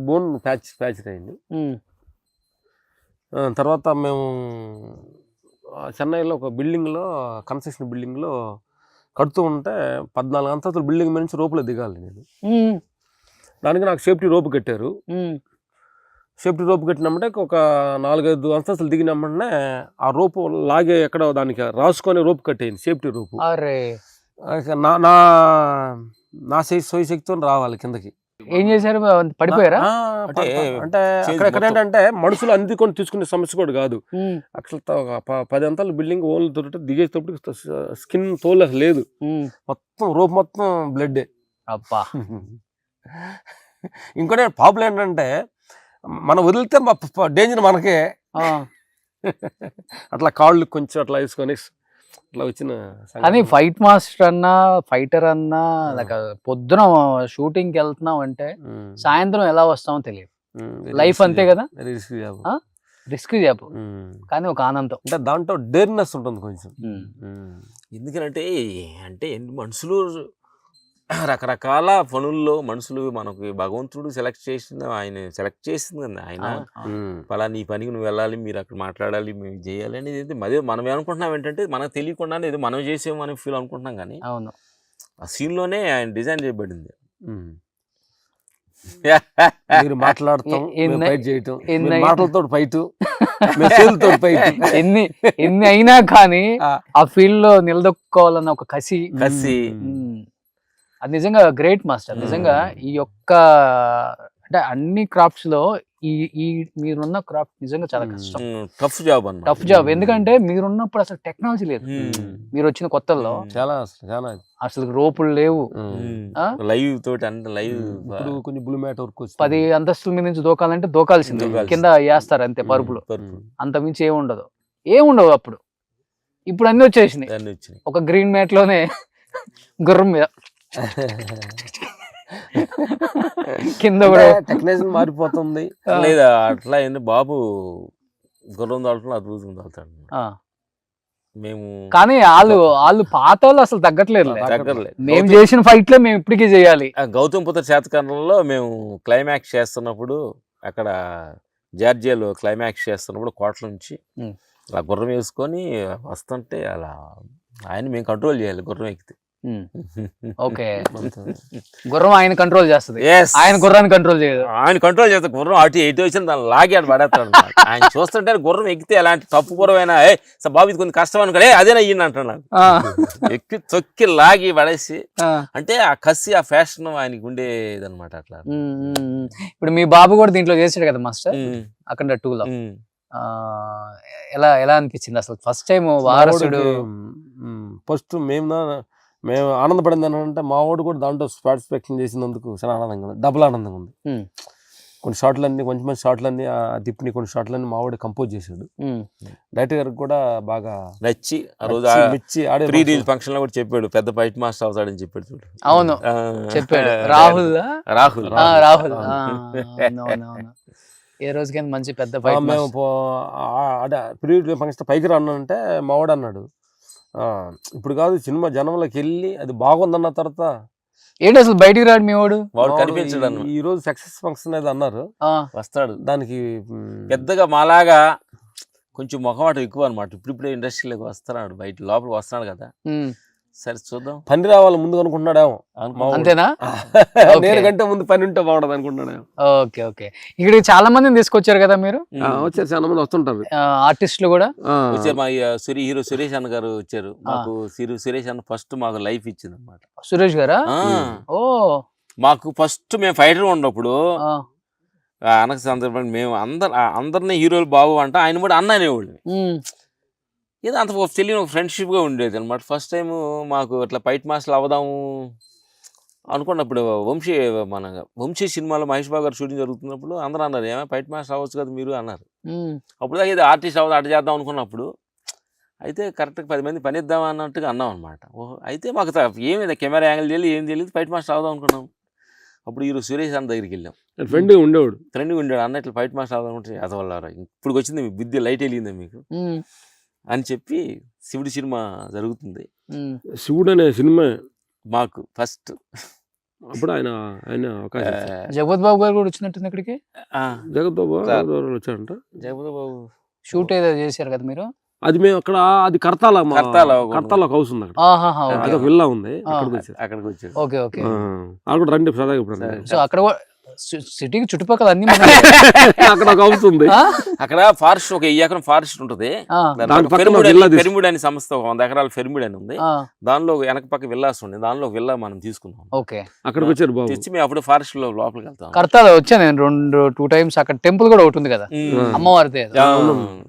బోన్ ప్యాచ్ అయింది. తర్వాత మేము చెన్నైలో ఒక బిల్డింగ్లో కన్స్ట్రక్షన్ బిల్డింగ్లో కడుతూ ఉంటే 14 అంతస్తుల బిల్డింగ్ నుంచి రోపులో దిగాలి నేను. దానికి నాకు సేఫ్టీ రోపు కట్టారు. సేఫ్టీ రోపు కట్టినప్పుడే ఒక 4-5 అంతస్తులు దిగినమ్మనే ఆ రోపు లాగే ఎక్కడ దానికి రాసుకొని రోపు కట్టేయండి సేఫ్టీ రోపు. నా శక్తితో రావాలి కిందకి. ఏం చేశారు? పడిపోయారా? అంటే అక్కడ ఏంటంటే మనుషులు అందుకొని తీసుకునే సమస్య కూడా కాదు. అసలు 10 అంతల బిల్డింగ్ ఓన్లు దొరికితే దిగేటప్పుడు స్కిన్ తోలు లేదు, మొత్తం రోప్ మొత్తం బ్లడ్. అబ్బా. ఇంకోటి ప్రాబ్లం ఏంటంటే మనం వదిలితే డేంజర్ మనకే. అట్లా కాళ్ళు కొంచెం అట్లా వేసుకొని అట్లా వచ్చిన. కానీ ఫైట్ మాస్టర్ అన్నా ఫైటర్ అన్నా పొద్దున షూటింగ్కి వెళ్తున్నాం అంటే సాయంత్రం ఎలా వస్తామో తెలియదు. లైఫ్ అంతే కదా, రిస్క్ జాబ్, కానీ ఒక ఆనందం అంటే దాంట్లో డేర్నెస్ ఉంటుంది కొంచెం. ఎందుకంటే మనుషులు రకరకాల పనుల్లో మనుషులు మనకు భగవంతుడు ఆయన సెలెక్ట్ చేసింది కదా. ఆయన పలానా ఈ పనికి నువ్వు వెళ్ళాలి, మీరు అక్కడ మాట్లాడాలి, మేము చేయాలి అనేది మనం ఏమనుకుంటున్నాం ఏంటంటే మనకు తెలియకుండానే ఏదో మనం చేసేమని ఫీల్ అనుకుంటున్నాం. కానీ అవును, ఆ సీన్లోనే ఆయన డిజైన్ చేయబడింది. మీరు మాట్లాడతాం, ఫైట్ చేయటం, మాటలతో ఫైట్, ఎన్ని అయినా కానీ ఆ ఫీల్డ్ లో నిలదొక్కుకోవాలన్న ఒక కసి. అది నిజంగా గ్రేట్ మాస్టర్. నిజంగా ఈ యొక్క అంటే అన్ని క్రాఫ్ట్స్ లో ఈ మీరున్న క్రాఫ్ట్ నిజంగా చాలా కష్టం, టఫ్ జాబ్. ఎందుకంటే మీరున్నప్పుడు అసలు టెక్నాలజీ లేదు. మీరు వచ్చిన కొత్తల్లో అసలు రోపులు లేవు. లైవ్ తోటి అంటే లైవ్ 10 అంతస్తుల మీద నుంచి దూకాలంటే దూకాల్సింది, కింద వేస్తారు అంతే పరుపులు, అంత మించి ఏముండవు అప్పుడు. ఇప్పుడు అన్ని వచ్చేసినాయి. ఒక గ్రీన్ మ్యాట్ లోనే గుర్రం మీద కింద కూడా టెక్నాలజీ మారిపోతుంది. లేదా అట్లా బాబు గుర్రం దాల్ట్లో అద్భుతంగా దాల్తాడు మేము. కానీ వాళ్ళు పాత వాళ్ళు అసలు తగ్గట్లేదు. మేము చేసిన ఫైట్ లో మేము ఇప్పటికీ చేయాలి. గౌతమ్ పుత్ర శాతకర్ణంలో మేము క్లైమాక్స్ చేస్తున్నప్పుడు, అక్కడ జార్జియాలో క్లైమాక్స్ చేస్తున్నప్పుడు కోట్ల నుంచి అలా గుర్రం వేసుకొని వస్తుంటే అలా ఆయన మేము కంట్రోల్ చేయాలి. గుర్రం ఎక్కితే ఓకే, గుర్రం ఆయన కంట్రోల్ చేస్తుంది, ఆయన గుర్రాన్ని కంట్రోల్ చేయదు. ఆయన కంట్రోల్ చేస్తే గుర్రం అటు ఎటు వచ్చిన దాన్ని లాగి అటు పడేస్తాడు. ఆయన చూస్తుంటే గుర్రం ఎక్కితే ఎలాంటి తప్పు గుర్రమైనా బాబు ఇది కొంచెం కష్టం అనుకోలే అదేనా అయ్యింది అంటున్నాడు. ఎక్కి తొక్కి లాగి పడేసి, అంటే ఆ కసి ఆ ఫ్యాషన్ ఆయనకి ఉండేది అనమాట. అట్లా ఇప్పుడు మీ బాబు కూడా దీంట్లో చేసాడు కదా మాస్టర్, అక్కడ 2లో. ఎలా అనిపించింది అసలు ఫస్ట్ టైం వారసుడు? ఫస్ట్ మేము ఆనందపడింది అని అంటే మా వాడు కూడా దాంట్లో పార్టిసిపేషన్ చేసినందుకు చాలా ఆనందంగా ఉంది, డబుల్ ఆనందంగా ఉంది. కొన్ని షాట్లన్నీ కొంచెం మంచి షాట్లన్నీ తిప్పిని కొన్ని షాట్లన్నీ మా వాడు కంపోజ్ చేశాడు. డైరెక్టర్ గారికి కూడా బాగా నచ్చి ఆ రోజు ప్రీ రిలీజ్ ఫంక్షన్ లో కూడా చెప్పాడు పెద్ద ఫైట్ మాస్టర్ అవుతాడని చెప్పాడు. చూడు, అవును చెప్పాడు. రాహుల్ ఏ రోజుకైనా మంచి పెద్ద ఫైట్. మేము ప్రీ రిలీజ్ ఫంక్షన్ పైకి రానంటే మా వాడు అన్నాడు, ఇప్పుడు కాదు సినిమా జనంలోకి వెళ్ళి అది బాగుందన్న తర్వాత ఏంటి అసలు బయటికి రాడు మీ వాడు కనిపించడు. ఈ రోజు సక్సెస్ ఫంక్షన్ అనేది అన్నారు, వస్తాడు. దానికి పెద్దగా మాలాగా కొంచెం మొహమాటం ఎక్కువ అనమాట. ఇప్పుడిప్పుడే ఇండస్ట్రీలోకి వస్తున్నాడు, బయట లోపలికి వస్తున్నాడు కదా. సరే చూద్దాం. పని రావాలి ముందు అనుకుంటున్నాడేమో. అంతేనా? నేను కంటే ముందు పని ఉంటే బాగుండదు అనుకుంటున్నాడేమో. Okay okay. ఇక్కడ చాలా మందిని తీసుకొచ్చారు కదా మీరు, వచ్చారు, చాలా మంది వస్తుంటారు ఆర్టిస్టులు కూడా వచ్చారు. మా హీరో సురేష్ అన్న గారు వచ్చారు. మాకు సురేష్ అన్న ఫస్ట్ మాకు లైఫ్ ఇచ్చింది అనమాట. సురేష్ గారా? ఓ, మాకు ఫస్ట్ మేము ఫైటర్ ఉన్నప్పుడు అనక సందర్భంగా మేము అందరినీ హీరోలు బాబు అంటే ఆయన కూడా అన్న అనేవాళ్ళు. ఏదో అంత తెలియని ఒక ఫ్రెండ్షిప్గా ఉండేది అనమాట. ఫస్ట్ టైం మాకు అట్లా ఫైట్ మాస్టర్లు అవుదాము అనుకున్నప్పుడు వంశీ సినిమాలో మహేష్ బాబు గారు షూటింగ్ జరుగుతున్నప్పుడు అందరూ అన్నారు, ఏమైనా ఫైట్ మాస్టర్ అవ్వచ్చు కదా మీరు అన్నారు. అప్పుడు దాకా ఇది ఆర్టిస్ట్ అవ్వదు అటు చేద్దాం అనుకున్నప్పుడు అయితే కరెక్ట్గా 10 మంది పని ఇద్దాం అన్నట్టుగా అన్నాం అనమాట. ఓహో, అయితే మాకు ఏమి కెమెరా యాంగిల్ తెలియదు, ఏం తెలియదు, ఫైట్ మాస్టర్ అవుదాం అనుకున్నాం. అప్పుడు ఈరోజు సురేష్ అన్న దగ్గరికి వెళ్ళాం. ఫ్రెండ్గా ఉండేవాడు అన్న, ఇట్లా ఫైట్ మాస్టర్ అవుదాం అంటే అదవల్లారా ఇప్పుడు వచ్చింది మీ బుద్ధి లైట్ వెళ్ళిందా మీకు అని చెప్పి శివుడి సినిమా జరుగుతుంది. శివుడు అనే సినిమా మాకు ఫస్ట్. అప్పుడు ఆయన జగపతి బాబు గారు కూడా వచ్చినట్టుంది ఇక్కడికి. జగత్ బాబు వచ్చాడంట. జగపతి బాబు షూట్ ఏదో చేశారు కదా మీరు. అది మేము అక్కడ, అది కర్తాల ఒక హౌస్ ఉంది, అక్కడ విల్లా ఉంది, అక్కడికి వచ్చాడు. Okay okay. అక్కడ రండి సరదాగా ఇప్పుడు. సో అక్కడ సిటీకి చుట్టుపక్కల అన్ని అక్కడ ఒక హౌస్ ఉంది. అక్కడ ఫారెస్ట్ ఒక 10 ఎకరం ఫారెస్ట్ ఉంటుంది. ఫెర్మిడ్ అని సంస్థ 100 ఎకరాల ఫెర్మిడ్ అని ఉంది. దానిలో వెనక పక్క విల్లాస్ ఉంది. దానిలో ఒక విల్లా మనం తీసుకున్నాం. ఓకే, అక్కడికి వచ్చారు బాబు. తెచ్చి మేము అప్పుడు ఫారెస్ట్ లో లోపలికి వెళ్తాం. కర్తాల వచ్చాను నేను 2 times. అక్కడ టెంపుల్ కూడా ఒకటి ఉంది కదా, అమ్మవారిదే,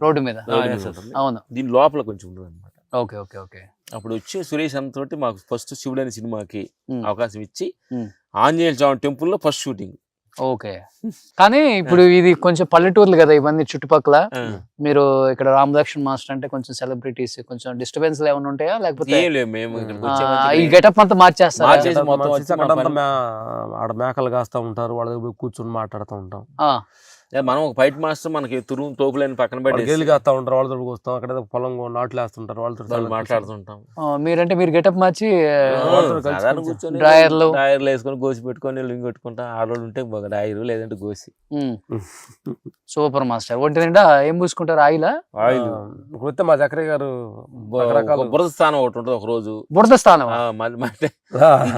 రోడ్డు మీద. అవును, దీని లోపల కొంచెం ఉంటుంది అనమాట. Okay okay okay. అప్పుడు వచ్చి సురేష్ అన్న తోటి మాకు ఫస్ట్ శివుడు అనే సినిమాకి అవకాశం ఇచ్చి ఆంజనేయ స్వామి టెంపుల్ లో ఫస్ట్ షూటింగ్. ఓకే. కానీ ఇప్పుడు ఇది కొంచెం పల్లెటూర్లు కదా ఇవన్నీ చుట్టుపక్కల. మీరు ఇక్కడ రామలక్ష్మణ్ మాస్టర్ అంటే కొంచెం సెలబ్రిటీస్, కొంచెం డిస్టర్బెన్స్ ఏమైనా ఉంటాయా లేకపోతే ఈ గెటప్ అంతా మార్చేస్తారు? ఆడ మేకలు కాస్తా ఉంటారు, వాళ్ళ దగ్గర కూర్చొని మాట్లాడుతూ ఉంటాం. మనం ఒక ఫైట్ మాస్టర్ మనకి తోపులని పక్కన పెట్టి గేలు కాస్తా ఉంటారు, వాళ్ళతో వస్తాం. అక్కడ పొలం నాట్లు వేస్తుంటారు, వాళ్ళతో మాట్లాడుతుంటాం. మీరంటే మీరు గెటప్ మార్చి కూర్చొని డ్రాయర్లు వేసుకొని గోసి పెట్టుకొని లింగ్ కొట్టుకుంటాం. ఆడవాళ్ళు ఉంటే డ్రాయర్ లేదంటే గోసి. Super master. ఒంటి నిండా ఏం పూసుకుంటారు? ఆయిల్ మా చక్రయ్య గారు బురద స్థానం ఒకటి ఉంటుంది. ఒక రోజు బురద స్థానం మట్టి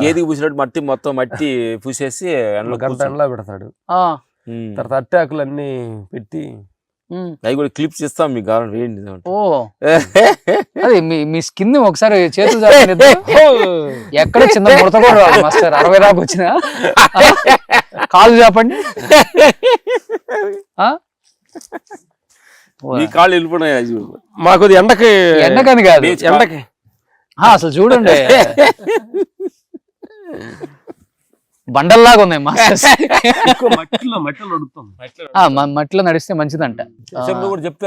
గేదికి పూసినట్టు మట్టి మొత్తం మట్టి పూసేసి గంట ఎండలో పెడతాడు. తర్వాత అట్టాకులు అన్ని పెట్టి అవి కూడా క్లిప్స్ ఇస్తాం మీకు కావాలని వేయండి. ఓ, అదే మీ స్కిన్ ఒకసారి చేతులు ఎక్కడ చిన్న ముడత కూడా రాదు మాస్టర్. 60 దాకా వచ్చిన కాళ్ళు చాపండి, కాళ్ళు వెళ్ళిపోయినాయి. మాకు ఎండకని కాదు, ఎండకి అసలు చూడండి బండల్లాగా ఉన్నాయి మాస్టర్స్. మట్టిలో నడిస్తే మంచిదంట కూడా చెప్తే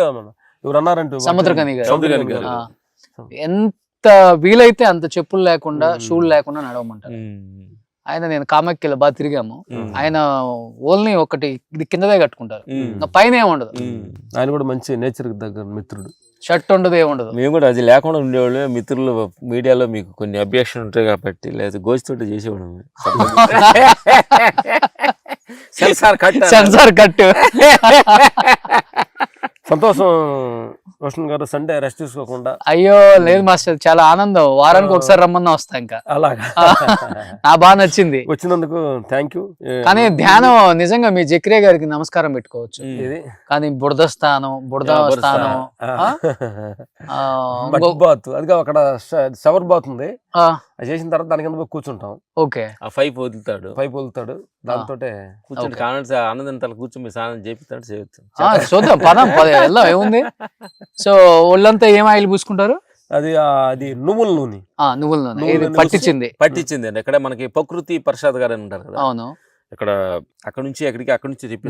ఎవరు అన్నారంటే సముద్రకని గారు. ఎంత వీలైతే అంత చెప్పులు లేకుండా షూలు లేకుండా నడవమంటారు ఆయన. నేను కామాఖ్యలో బాగా తిరిగాము. ఆయన ఓన్లీ ఒకటి ఇది కిందదే కట్టుకుంటారు, పైన ఏముండదు. ఆయన కూడా మంచి నేచర్ దగ్గర మిత్రుడు. షర్ట్ ఉండదు, ఏముండదు. మేము కూడా అది లేకుండా ఉండేవాళ్ళు. మిత్రులు మీడియాలో మీకు కొన్ని అబ్జెక్షన్ ఉంటాయి కాబట్టి, లేదా గోచితోటి చేసేవాడు. Censor cut. సంతోషం రోషన్ గారు, సండే రెస్ట్ తీసుకోకుండా. అయ్యో లేదు మాస్టర్, చాలా ఆనందం. వారానికి ఒకసారి రమ్మన్నా వస్తా. ఇంకా అలాగా నా బాగా నచ్చింది, వచ్చినందుకు థ్యాంక్ యూ. కానీ ధ్యానం నిజంగా మీ జక్రియా గారికి నమస్కారం పెట్టుకోవచ్చు. కానీ బురద స్థానం బాత్ అది అక్కడ షవర్ బాత్ ఉంది, అది చేసిన తర్వాత దాని కింద కూర్చుంటాం. ఓకే, పైప్ వదులుతాడు దాంతో కూర్చొని ఆనందం తల కూర్చొని స్నానం చేపిస్తాడు. చూద్దాం పదం వెళ్దాం, ఏముంది. సో ఒళ్ళంతా ఏం ఆయిల్ పూసుకుంటారు? అది నువ్వుల నూనె. నువ్వుల నూనె పట్టించింది అండి. ఇక్కడ మనకి ప్రకృతి ప్రసాద్ గారు అని ఉంటారు కదా. అవును, ఇక్కడ అక్కడ నుంచి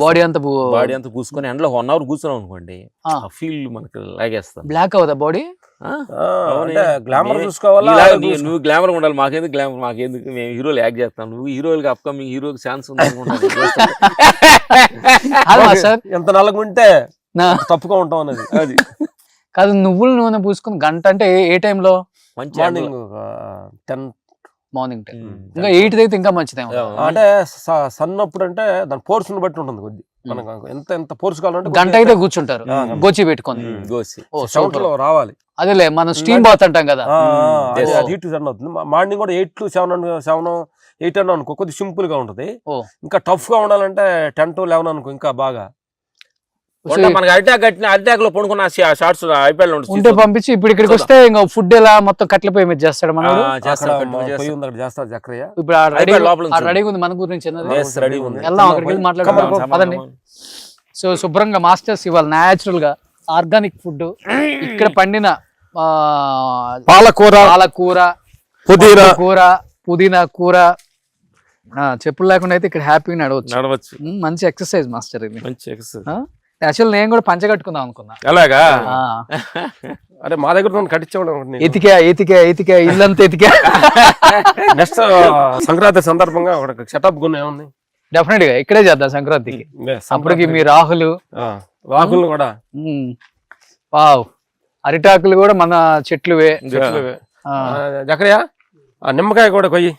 బాడీ అంతా పూసుకొని ఎండలో 1 hour కూర్చున్నాం అనుకోండి, ఫీల్ మనకి లాగేస్తాం. బ్లాక్ అవుతా బాడీ. గ్లామర్ చూసుకోవాలా? నువ్వు గ్లామర్ ఉండాలి, మాకెందుకు మేము హీరోలు యాక్ట్ చేస్తాం. నువ్వు హీరోలుగా అప్కమింగ్ హీరోకి ఛాన్స్ ఉంది. ఎంత నల్లగుంటే తప్పుగా ఉంటాం అన్నది. అది కాదు, నువ్వుల నూనె పూసుకుని గంట అంటే ఏ టైంలో? Morning 10 morning time. ఇంకా 8 అయితే ఇంకా మంచిదేమో. అంటే సన్నప్పుడు అంటే దాని పోర్షన్ బట్టి ఉంటుంది కొద్ది. మనకు ఎంత ఫోర్స్ కావాలంటే గంట అయితే కూర్చుంటారు గోచి పెట్టుకొని. గోసి సౌండ్ లో రావాలి. అదేలే మనం స్టీమ్ బాత్ అంటాం కదా. అది 8 to 10 అవుతుంది. మార్నింగ్ కూడా 8 to 7 8 అనుకో కొద్దిగా సింపుల్ గా ఉంటది. ఇంకా టఫ్ గా ఉండాలంటే 10 to 11 అనుకో ఇంకా బాగా. మనకి అరిటాక్ లో పడుకున్న షార్ట్స్ ఐపీఎల్ ఉంటే పంపించి ఇప్పుడు ఇక్కడికి వస్తే ఇంకా ఫుడ్ ఎలా మొత్తం కట్ల పొయ్యి మీద చేస్తాడు మన చేస్తారు చక్రయ్య. ఇప్పుడు రెడీగా ఉంది మన గురించి వెళ్దాం అక్కడికి వెళ్ళి మాట్లాడుకుందాం పదండి. సో శుభ్రంగా మాస్టర్స్ ఇవాళ న్యాచురల్ గా ఆర్గానిక్ ఫుడ్ ఇక్కడ పండిన పాలకూర పుదీనా కూర చెప్పులు లేకుండా అయితే ఇక్కడ హ్యాపీగా నడవచ్చు. మంచి ఎక్సర్సైజ్ మాస్టర్ ఇది. యాక్చువల్ నేను కూడా పంచ కట్టుకుందాం అనుకున్నా. అలాగా అరే మా దగ్గర కట్టించేవాడు. ఎతికా ఇల్లంతా ఎతికా. నెక్స్ట్ సంక్రాంతి సందర్భంగా ఒక సెటప్ గున్న ఏముంది డెఫినెట్ గా ఇక్కడే చేద్దాం సంక్రాంతికి. అప్పటికి మీ రాహులు కూడా వావ్ అరిటాకులు కూడా మన చెట్లువే. జకరియా నిమ్మకాయ కూడా కొయ్యి.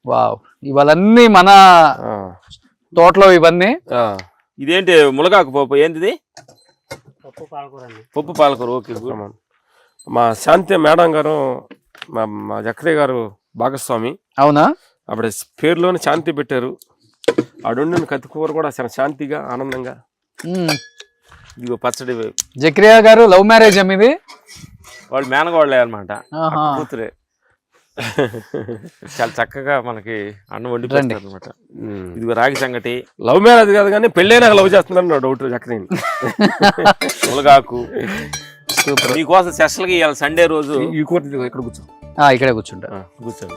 వావ్ ఇవాళన్నీ మన తోటలో ఇవన్నీ. ఇదేంటి ములగాకు పప్పు ఏంటిది? పప్పు పాలకూర. ఓకే. మా శాంతి మేడం గారు మా జకరియా గారు భాగస్వామి. అవునా? అప్పుడు పేరులోనే శాంతి పెట్టారు. ఆడుండిన కత్తికూర కూడా శాంతిగా ఆనందంగా. ఇదిగో పచ్చడి. జకరియా గారు లవ్ మ్యారేజ్ ఇది. వాళ్ళు మేనగోళ్ళే అనమాట, కూతురే. చాలా చక్కగా మనకి అన్నం వండి పెడతారు అనమాట. ఇదిగో రాగి సంగటి. లవ్ మ్యారేజ్ కాదు కానీ పెళ్ళైనా లవ్ చేస్తున్నారు డౌట్ చక్కని. ములగాకు మీకోసం స్పెషల్ గా ఇవాళ సండే రోజు ఈ కూర ఇక్కడ కూర్చో. ఇక్కడే కూర్చుంటా. కూర్చోండి.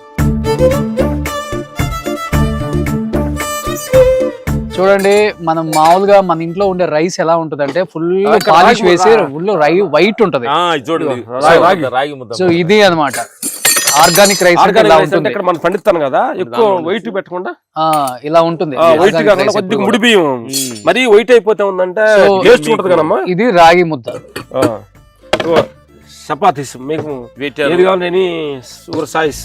చూడండి మనం మామూలుగా మన ఇంట్లో ఉండే రైస్ ఎలా ఉంటది అంటే ఫుల్ పాలిష్ వేసి ఫుల్ వైట్ ఉంటది. సో ఇది అన్నమాట ఆర్గానిక్ రైస్. ఇక్కడ మనం పండిస్తాను కదా, ఎక్కువ వైట్ పెట్టకుండా ఇలా ఉంటుంది. వైట్ కాకుండా కొద్దిగా ముడి బియ్యం మరి వైట్ అయిపోతే ఉందంటే టేస్ట్ ఉంటది కదమ్మా. ఇది రాగి ముద్ద. చపాతీస్ మీకు ఏది కావాలి సాయిస్.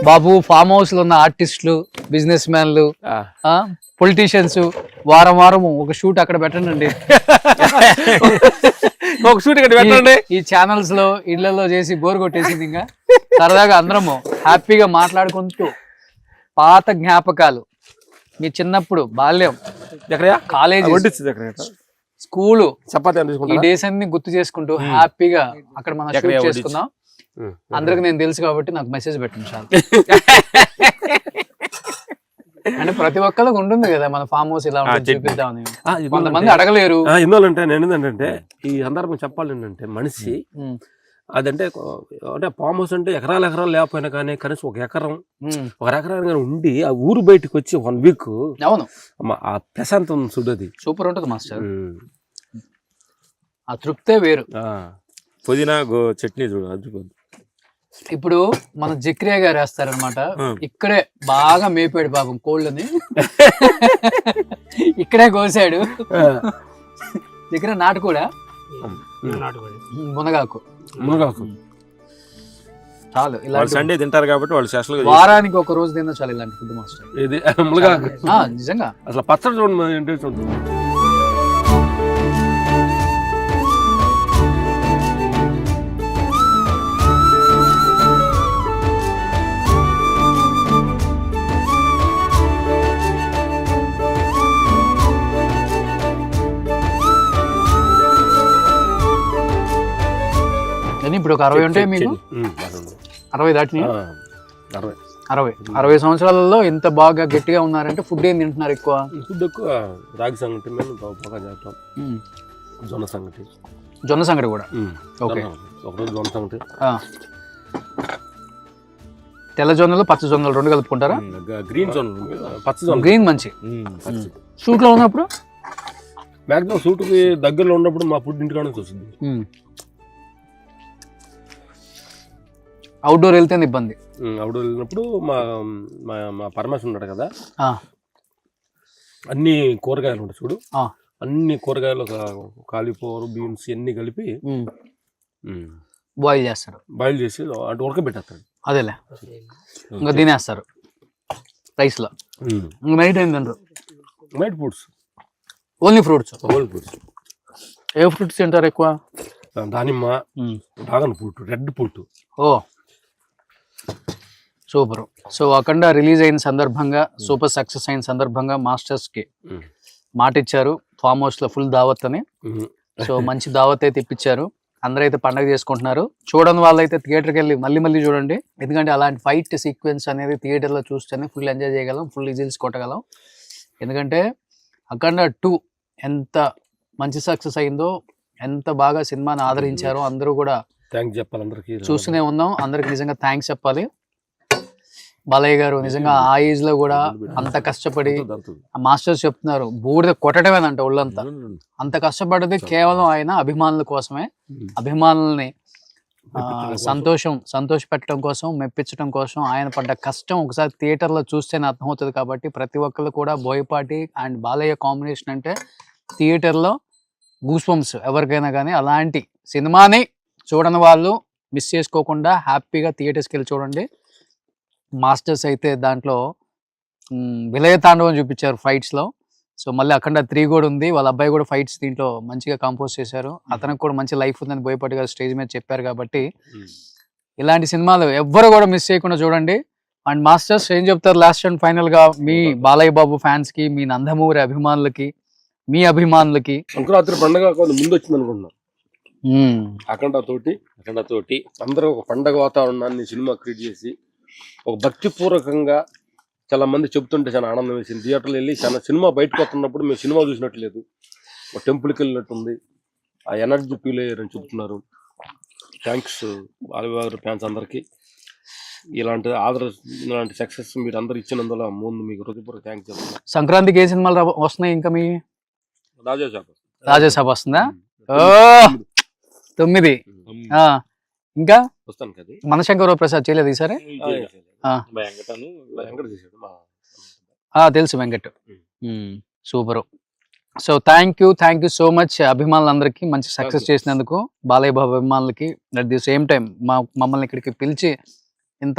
బాబు ఫామ్ హౌస్ లో ఉన్న ఆర్టిస్టులు, బిజినెస్ మ్యాన్లు, పొలిటీషియన్స్ వారం ఒక షూట్ అక్కడ పెట్టండి. ఒక షూట్ ఇక్కడ పెట్టండి. ఈ ఛానల్స్ లో ఇళ్లలో చేసి బోర్ కొట్టేసింది. ఇంకా సరదాగా అందరము హ్యాపీగా మాట్లాడుకుంటూ పాత జ్ఞాపకాలు, మీ చిన్నప్పుడు బాల్యం, కాలేజీ, స్కూలు, ఈ డేస్ అన్ని గుర్తు చేసుకుంటూ హ్యాపీగా అక్కడ మనం షూట్ చేసుకుందాం. అందరికి నేను తెలుసు కాబట్టి నాకు మెసేజ్ పెట్టండి చాలు. అంటే ప్రతి ఒక్కరికి ఉంటుంది కదా మన ఫామ్ హౌస్ ఇలా చూపిద్దామని. కొంతమంది అడగలేరు. ఎందుకంటే నేను ఏంటంటే ఈ సందర్భం చెప్పాలి ఏంటంటే మనిషి అదంటే అంటే ఫామ్ హౌస్ అంటే ఎకరాలు లేకపోయినా కానీ కనీసం ఒక ఎకరం ఉండి ఆ ఊరు బయటకు వచ్చి 1 వీక్ అవును ఆ ప్రశాంతం చూడది సూపర్ ఉంటుంది మాస్టర్. ఆ తృప్తే వేరు. పుదీనా చట్నీ చూడు. ఇప్పుడు మన జక్రియా గారు వేస్తారనమాట. ఇక్కడే బాగా మేపాడు పాపం కోళ్ళని. ఇక్కడే కోసాడు. జక్రియా నాటుకోడా మునగాకు చాలు. ఇలా సండే తింటారు కాబట్టి వాళ్ళు స్పెషల్ వారానికి ఒక రోజు తిన్నా చాలు ఇలాంటి ఫుడ్ మాస్టర్. నిజంగా అసలు పచ్చడి చూడండి. ఇప్పుడు ఒక 60 ఉంటాయి మీకు. 60 దాటినాయి. 60 సంవత్సరాలలో ఇంత బాగా గట్టిగా ఉన్నారంటే ఫుడ్ ఏం తింటున్నారు ఎక్కువ? ఫుడ్ ఎక్కువ రాగి సంగటి, జొన్న సంగటి కూడా. ఓకే. ఒకరోజు జొన్న సంగటి, తెల్ల జొన్నలు పచ్చ జొన్నలు 2 కలుపుకుంటారా? గ్రీన్ జొన్నలు, పచ్చ జొన్నలు. గ్రీన్ మంచి. షూట్ లో ఉన్నప్పుడు మాక్సిమం షూట్ కి దగ్గరలో ఉన్నప్పుడు మా ఫుడ్ ఇంటికాడ నుంచి వస్తుంది. అవుట్డోర్ వెళ్తే ఇబ్బంది. అవుట్డోర్ వెళ్ళినప్పుడు మా పరమేశ్వర్ ఉన్నాడు కదా, అన్ని కూరగాయలు ఉంటాయి చూడు, అన్ని కూరగాయలు కాలీఫ్లవర్, బీన్స్ అన్ని కలిపి బాయిల్ చేస్తారు. బాయిల్ చేసి అంటే ఉడకబెట్టేస్తాడు. అదేలే ఇంకా తినేస్తారు. రైస్ లో నైట్ ఏం తింటారు? Night foods, only fruits. Whole foods. ఏ ఫ్రూట్స్ తింటారు ఎక్కువ? దానిమ్మ, డ్రాగన్ ఫ్రూట్, రెడ్ ఫ్రూట్. ఓ సూపర్. సో అఖండ రిలీజ్ అయిన సందర్భంగా, సూపర్ సక్సెస్ అయిన సందర్భంగా మాస్టర్స్ కి మాట ఇచ్చారు ఫామ్ హౌస్ లో ఫుల్ దావత్ అని. సో మంచి దావత్ అయితే ఇప్పించారు. అందరూ అయితే పండగ చేసుకుంటున్నారు. చూడని వాళ్ళైతే థియేటర్కి వెళ్ళి మళ్ళీ చూడండి. ఎందుకంటే అలాంటి ఫైట్ సీక్వెన్స్ అనేది థియేటర్లో చూస్తేనే ఫుల్ ఎంజాయ్ చేయగలం, ఫుల్ రిజల్ట్స్ కొట్టగలం. ఎందుకంటే అఖండ 2 ఎంత మంచి సక్సెస్ అయిందో, ఎంత బాగా సినిమాని ఆదరించారో అందరూ కూడా థ్యాంక్స్ చెప్పాలి అందరికి. చూస్తూనే ఉన్నాం. అందరికి నిజంగా థ్యాంక్స్ చెప్పాలి. బాలయ్య గారు నిజంగా ఆ ఏజ్ లో కూడా అంత కష్టపడి, మాస్టర్స్ చెప్తున్నారు బూడిద కొట్టడమేనంట ఒళ్ళంతా. అంత కష్టపడ్డది కేవలం ఆయన అభిమానుల కోసమే. అభిమానుల్ని సంతోష పెట్టడం కోసం, మెప్పించడం కోసం ఆయన పడ్డ కష్టం ఒకసారి థియేటర్లో చూస్తేనే అర్థమవుతుంది. కాబట్టి ప్రతి ఒక్కరు కూడా బోయపాటి అండ్ బాలయ్య కాంబినేషన్ అంటే థియేటర్లో గూస్ బంప్స్ ఎవరికైనా కానీ. అలాంటి సినిమాని చూడని వాళ్ళు మిస్ చేసుకోకుండా హ్యాపీగా థియేటర్స్కి వెళ్ళి చూడండి. మాస్టర్స్ అయితే దాంట్లో విలయ తాండవం చూపించారు ఫైట్స్లో. సో మళ్ళీ అఖండ 3 కూడా ఉంది. వాళ్ళ అబ్బాయి కూడా ఫైట్స్ దీంట్లో మంచిగా కంపోజ్ చేశారు. అతనికి కూడా మంచి లైఫ్ ఉందని బోయపాటి గారు స్టేజ్ మీద చెప్పారు. కాబట్టి ఇలాంటి సినిమాలు ఎవ్వరు కూడా మిస్ చేయకుండా చూడండి. అండ్ మాస్టర్స్ ఏం చెప్తారు లాస్ట్ అండ్ ఫైనల్ గా మీ బాలయ్య బాబు ఫ్యాన్స్ కి, మీ నందమూరి అభిమానులకి, మీ అభిమానులకి? సంక్రాంతి పండుగ ముందు వచ్చింది అనుకుంటున్నాను. అఖండ తోటి అందరూ ఒక పండగ వాతావరణాన్ని సినిమా క్రియేట్ చేసి ఒక భక్తిపూర్వకంగా చాలా మంది చెప్తుంటే చాలా ఆనందం వేసింది. థియేటర్లో వెళ్ళి చాలా సినిమా బయటకు వస్తున్నప్పుడు మేము సినిమా చూసినట్టు లేదు, ఒక టెంపుల్కి వెళ్ళినట్టుంది. ఆ ఎనర్జీ ఫీల్ అయ్యారని చెప్తున్నారు. థ్యాంక్స్ బాలయ్య ఫ్యాన్స్ అందరికీ. ఇలాంటి సక్సెస్ మీరు అందరు ఇచ్చినందువల్ల ముందు మీకు హృదయపూర్వక థ్యాంక్స్ చెప్తున్నాను. సంక్రాంతికి ఏ సినిమాలు వస్తున్నాయి ఇంకా? మీ రాజాసాబ్ వస్తుందా? 9. ఇంకా వస్తాను కదా. మనశంకర ప్రసాద్ చేయలేదు ఈసారి? తెలుసు, Venkat. Super. So thank you so much అభిమానులందరికీ మంచి సక్సెస్ చేసినందుకు, బాలయ్య బాబు అభిమానులకి. అట్ ది సేమ్ టైం మమ్మల్ని ఇక్కడికి పిలిచి ఇంత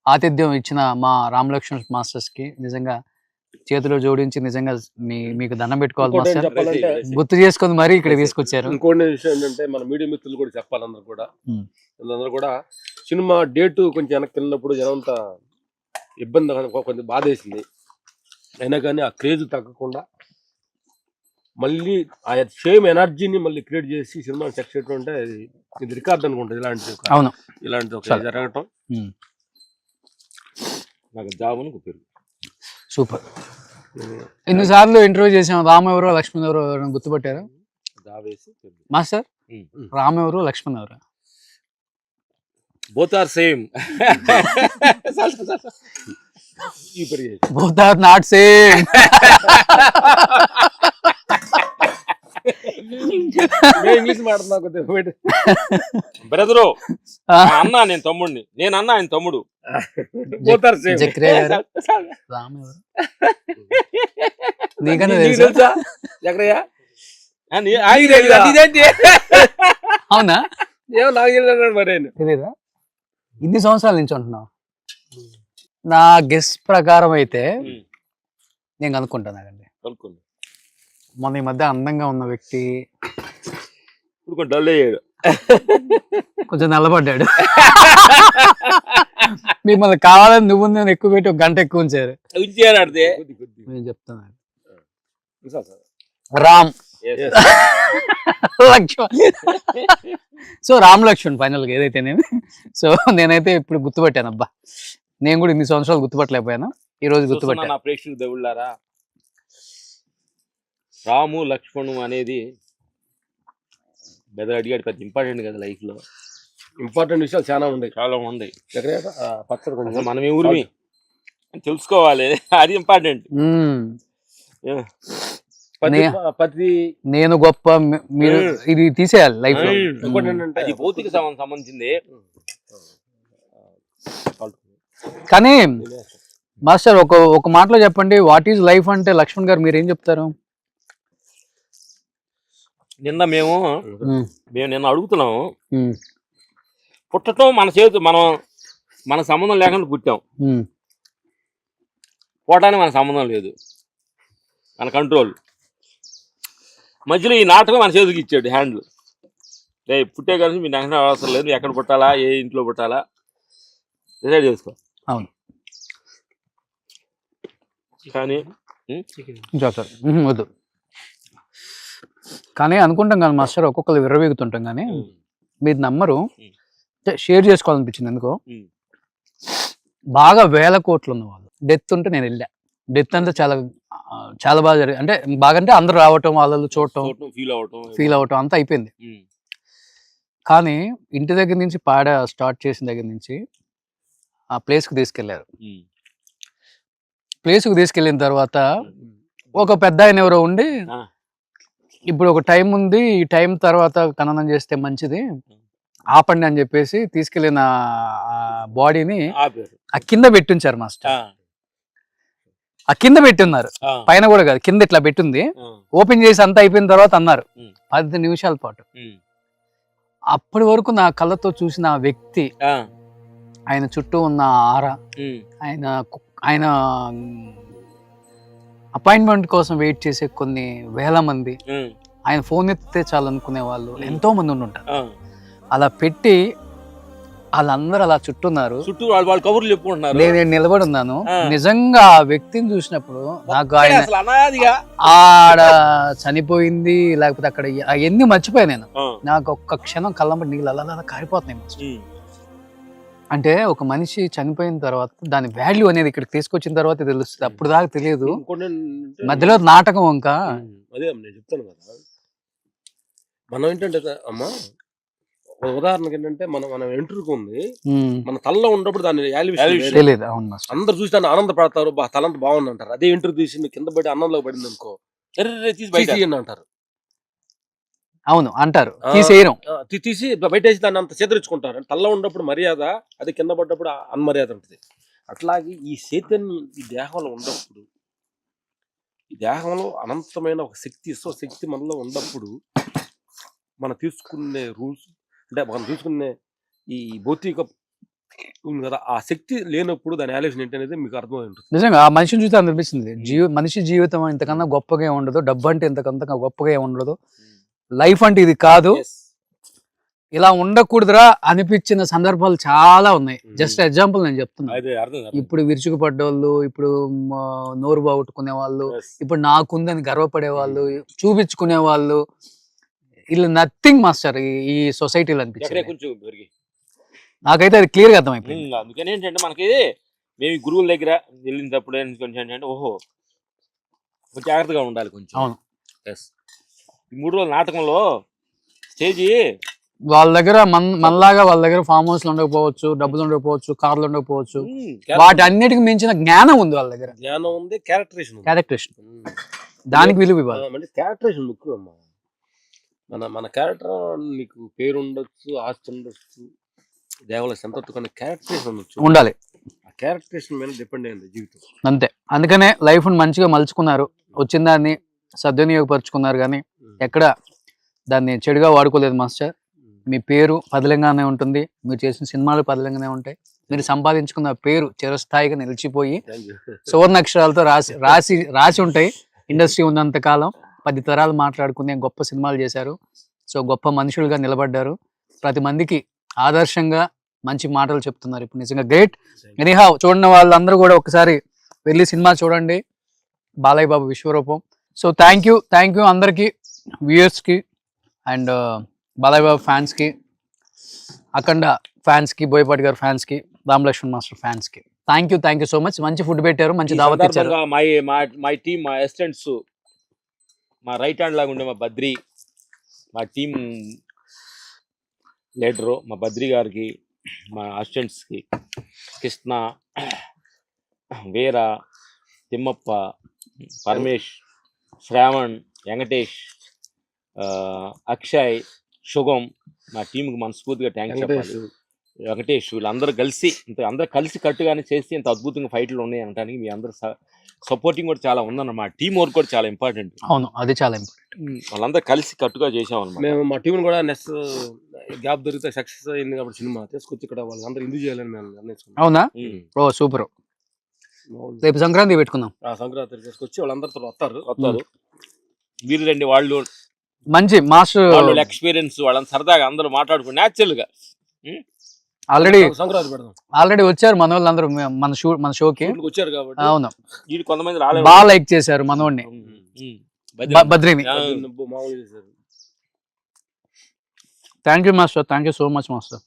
ఆతిథ్యం ఇచ్చిన మా రామలక్ష్మణ్ మాస్టర్స్ కి నిజంగా చేతిలో జోడించి నిజంగా మీకు దండం పెట్టుకోవాలి మాస్టర్. గుర్తు చేసుకుని మరీ ఇక్కడ తీసుకొచ్చారు. ఇంకోటి విషయం ఏంటంటే మన మీడియా మిత్రులు కూడా చెప్పాలి, అందరూ కూడా సినిమా డేట్ కొంచెం వెనక్కి వెళ్ళినప్పుడు జనంతా ఇబ్బంది, కొంచెం బాధ వేసింది. అయినా కానీ ఆ క్రేజ్ తగ్గకుండా మళ్ళీ ఆ సేమ్ ఎనర్జీని మళ్ళీ క్రియేట్ చేసి సినిమా సక్సెస్ చేయడం అంటే ఇది రికార్డ్ అనుకుంటుంది. ఇలాంటి జరగటం నాకు జాబ్ అని పేరు. సూపర్. ఎన్నిసార్లు ఇంటర్వ్యూ చేసాం. రామ్ ఎవరో లక్ష్మణ్ ఎవరో గుర్తుపట్టారా మాస్టర్? రామ్ ఎవరు, లక్ష్మణ్ ఎవరు? Both are same. Both are not same. English మాట్లాడుతున్నా బ్రదరు. అన్నా నేను తమ్ముడిని, నేను అన్నా ఆయన తమ్ముడు. రామ్ ఎవరు నీకన్నా తెలుసా? అవునా? తెలీదా? ఇన్ని సంవత్సరాల నుంచి ఉంటున్నావు. నా గెస్ ప్రకారం అయితే నేను కనుక్కుంటానండి. మొన్న ఈ మధ్య అందంగా ఉన్న వ్యక్తి కొంచెం నల్లబడ్డాడు. మిమ్మల్ని కావాలని నువ్వు నేను ఎక్కువ పెట్టి 1 గంట ఎక్కువ ఉంచారు. నేను చెప్తాను రామ్ లక్ష్మణ్. సో రామ్ లక్ష్మణ్ ఫైనల్ గా ఏదైతేనేమి. సో నేనైతే ఇప్పుడు గుర్తుపట్టాను. అబ్బా, నేను కూడా ఇన్ని సంవత్సరాలు గుర్తుపట్టలేకపోయాను, ఈ రోజు గుర్తుపట్టాను. ప్రేక్షకులు దేవుళ్ళారా, రాము లక్ష్మణు అనేది బెదర్ అడిగాడు, పెద్ద ఇంపార్టెంట్ కదా లైఫ్ లో. ఇంపార్టెంట్ విషయాలు చాలా ఉన్నాయి. మనం ఏ ఊరిమి తెలుసుకోవాలి, అది ఇంపార్టెంట్. నేను గొప్ప, మీరు ఇది తీసేయాలి లైఫ్ లో. అది భౌతిక సంబంధించింది. కానీ మాస్టర్ ఒక మాటలో చెప్పండి, వాట్ ఈజ్ లైఫ్ అంటే లక్ష్మణ్ గారు మీరేం చెప్తారు? నిన్న మేము నిన్న అడుగుతున్నాము, పుట్టడం మన చేతు, మన సంబంధం లేకుండా పుట్టాం. పోవటానికి మన సంబంధం లేదు, మన కంట్రోల్. మధ్యలో ఈ నాటకం మన చేతికి ఇచ్చాడు హ్యాండ్లు. పుట్టే కలిసి మీరు నాకు అవసరం లేదు, ఎక్కడ పుట్టాలా, ఏ ఇంట్లో పుట్టాలా డిసైడ్ చేసుకో. అవును. కానీ వద్దు. కానీ అనుకుంటాం కానీ మాస్టర్, ఒక్కొక్కరు విర్రవీగుతుంటాం కానీ మీరు నమ్మరు. షేర్ చేసుకోవాలనిపించింది ఎందుకో. బాగా 1000 కోట్లు ఉన్న వాళ్ళు డెత్ ఉంటే నేను వెళ్ళా. డెత్ అంతా చాలా చాలా బాగా జరిగింది. అంటే బాగా అంటే అందరూ రావటం, వాళ్ళు చూడటం, ఫీల్ అవటం అంతా అయిపోయింది. కానీ ఇంటి దగ్గర నుంచి పాడ స్టార్ట్ చేసిన దగ్గర నుంచి ఆ ప్లేస్కి తీసుకెళ్లారు. ప్లేస్కి తీసుకెళ్ళిన తర్వాత ఒక పెద్ద ఆయన ఎవరో ఉండి, ఇప్పుడు ఒక టైం ఉంది, ఈ టైం తర్వాత ఖననం చేస్తే మంచిది, ఆపండి అని చెప్పేసి తీసుకెళ్లిన బాడీని ఆ కింద పెట్టించారు మాస్టర్. ఆ కింద పెట్టున్నారు, పైన కూడా కాదు, కింద ఇట్లా పెట్టింది. ఓపెన్ చేసి అంతా అయిపోయిన తర్వాత అన్నారు 10 నిమిషాల పాటు. అప్పటి వరకు నా కళ్ళతో చూసిన ఆ వ్యక్తి, ఆయన చుట్టూ ఉన్న ఆర, ఆయన అపాయింట్మెంట్ కోసం వెయిట్ చేసే కొన్ని వేల మంది, ఆయన ఫోన్ ఎత్తితే చాలు అనుకునే వాళ్ళు ఎంతో మంది ఉండుంటారు. అలా పెట్టి వాళ్ళందరూ అలా చుట్టూన్నారు, కబుర్లు చెప్పుకుంటున్నారు. నేను నిలబడి ఉన్నాను. నిజంగా ఆ వ్యక్తిని చూసినప్పుడు నాకు ఆయన ఆడ చనిపోయింది లేకపోతే అక్కడ అవన్నీ మర్చిపోయాను నేను. నాకు ఒక్క క్షణం కళ్ళంబడి నీళ్ళు అలా కారిపోతున్నాయి. అంటే ఒక మనిషి చనిపోయిన తర్వాత దాని వాల్యూ అనేది ఇక్కడికి తీసుకొచ్చిన తర్వాత తెలుస్తుంది, అప్పుడు దాకా తెలియదు. మధ్యలో నాటకం ఇంకా అదే నేను చెప్తాను కదా. మనం ఏంటంటే అమ్మా, ఉదాహరణకి ఏంటంటే మనం ఎంట్రుకు ఉంది, మన తలలో ఉన్నప్పుడు దాన్ని తెలియదు. అందరు చూసి దాన్ని ఆనందపడతారు, తలంత బాగుంది అంటారు. అదే ఎంట్రుకు తీసి కింద పడి అన్నంలో పడింది అనుకో, అంటారు. అవును అంటారు, తీసి బయటేసి దాన్ని అంత చేదరించుకుంటారు. తలలో ఉన్నప్పుడు మర్యాద, అది కింద పడ్డప్పుడు అన్మర్యాద ఉంటుంది. అట్లాగే ఈ చైతన్యం ఈ దేహంలో ఉన్నప్పుడు, ఈ దేహంలో అనంతమైన ఒక శక్తి మనలో ఉన్నప్పుడు, మనం తీసుకునే రూల్స్ అంటే మనం తీసుకునే ఈ భౌతిక ఉంది కదా, ఆ శక్తి లేనప్పుడు దాని ఆలోచన ఏంటనేది మీకు అర్థమై ఉంటుంది. నిజంగా ఆ మనిషిని చూస్తే అనిపిస్తుంది, మనిషి జీవితం ఇంతకన్నా గొప్పగా ఉండదు, డబ్బు అంటే ఇంతకంత గొప్పగా ఉండదు, లైఫ్ అంటే ఇది కాదు, ఇలా ఉండకూడదురా అనిపించిన సందర్భాలు చాలా ఉన్నాయి. జస్ట్ ఎగ్జాంపుల్ నేను చెప్తున్నా. ఇప్పుడు విరుచుకుపడ్డోళ్ళు, ఇప్పుడు నోరు బాగొట్టుకునే వాళ్ళు, ఇప్పుడు నాకుందని గర్వపడే వాళ్ళు, చూపించుకునే వాళ్ళు, ఇలా నథింగ్ మాస్టర్ ఈ సొసైటీలో అనిపించింది. నాకైతే అది క్లియర్ గా అర్థమైపోయింది. అందుకని ఏంటంటే మనకి మేము గురువుల దగ్గర వెళ్ళినప్పుడు కొంచెం ఏంటంటే ఓహో జాగ్రత్తగా ఉండాలి కొంచెం. అవును. ఈ 3 రోజుల నాటకంలో స్టేజి వాళ్ళ దగ్గర మనలాగా వాళ్ళ దగ్గర ఫామ్ హౌస్ ఉండకపోవచ్చు, డబ్బులు ఉండకపోవచ్చు, కార్లు ఉండకపోవచ్చు, వాటి అన్నిటికి మించిన జ్ఞానం ఉంది వాళ్ళ దగ్గర. జ్ఞానం ఉంది, క్యారెక్టరేషన్ దానికి విలువ ఇవ్వాలి. క్యారెక్టరేషన్ ముఖ్యం అమ్మా. మన క్యారెక్టర్, నీకు పేరు ఉండొచ్చు, ఆస్తి ఉండొచ్చు, దేవాలయ సంతృప్తి, క్యారెక్టరేషన్ ఉండొచ్చు, ఉండాలి. ఆ క్యారెక్టరేషన్ మీద డిపెండ్ అయింది జీవితం. అంతే. అందుకనే లైఫ్ మంచిగా మలుచుకున్నారు, వచ్చిన దాన్ని సద్వినియోగపరుచుకున్నారు, కానీ ఎక్కడ దాన్ని చెడుగా వాడుకోలేదు మాస్టర్. మీ పేరు పదిలంగానే ఉంటుంది, మీరు చేసిన సినిమాలు పదిలంగానే ఉంటాయి, మీరు సంపాదించుకున్న పేరు చిరస్థాయిగా నిలిచిపోయి సువర్ణాక్షరాలతో రాసి ఉంటాయి. ఇండస్ట్రీ ఉన్నంత కాలం 10 తరాలు మాట్లాడుకునే గొప్ప సినిమాలు చేశారు. సో గొప్ప మనుషులుగా నిలబడ్డారు, ప్రతి మందికి ఆదర్శంగా మంచి మాటలు చెప్తున్నారు. ఇప్పుడు నిజంగా గ్రేట్. ఎనీహౌ చూడని వాళ్ళందరూ కూడా ఒకసారి వెళ్ళి సినిమా చూడండి, బాలయ్య బాబు విశ్వరూపం. సో థ్యాంక్ యూ అందరికీ, వ్యూయర్స్కి అండ్ బాలయ్య బాబు ఫ్యాన్స్కి, అఖండ ఫ్యాన్స్కి, బోయపాటి గారు ఫ్యాన్స్కి, రామలక్ష్మణ్ మాస్టర్ ఫ్యాన్స్కి థ్యాంక్ యూ సో మచ్. మంచి ఫుడ్ పెట్టారు, మంచి దావత్ ఇచ్చారు. మై టీమ్, మా అసిస్టెంట్స్, మా రైట్ హ్యాండ్ లాగా ఉండే మా బద్రి, మా టీమ్ లీడరు మా బద్రి గారికి, మా అసిస్టెంట్స్కి కృష్ణ, వీర, తిమ్మప్ప, పరమేష్, శ్రావణ్, వెంకటేష్, అక్షయ్, శుభం, మా టీంకి మనస్ఫూర్తిగా థ్యాంక్స్ చెప్పాలి. వెంకటేష్, వీళ్ళందరూ కలిసి కట్టుగానే చేసి ఇంత అద్భుతంగా ఫైట్లు ఉన్నాయి అనడానికి మీ అందరూ సపోర్టింగ్ కూడా చాలా ఉందన్నమాట. టీం వర్క్ కూడా చాలా ఇంపార్టెంట్. అవును, అది చాలా ఇంపార్టెంట్. వాళ్ళందరూ కలిసి కట్టుగా చేసామన్నమాట. మేము మా టీం కూడా నెక్స్ట్ గ్యాప్ దొరికితే సక్సెస్ అయింది కాబట్టి సినిమా తీసుకొచ్చి ఇక్కడ వాళ్ళందరూ ఇందు చేయాలని మేము నిర్ణయించుకున్నాం. అవునా? ఓ సూపర్. రేపు సంక్రాంతి పెట్టుకుందాం. సంక్రాంతి తీసుకొచ్చి వాళ్ళందరితో వస్తారు. వీరు రండి, వాళ్ళు మంచి మాస్టర్ వాళ్ళ ఎక్స్పీరియన్స్, వాళ్ళని సరదాగా అందరూ మాట్లాడుకుని న్యాచురల్ గా సంక్రాంతి పెడదాం. ఆల్రెడీ వచ్చారు మన వాళ్ళందరూ మన షోకి వచ్చారు కాబట్టి. అవును, వీళ్ళు కొంతమంది రాలేదు, బాగా లైక్ చేశారు మనోడిని, బద్రిని. Thank you master, thank you so much master.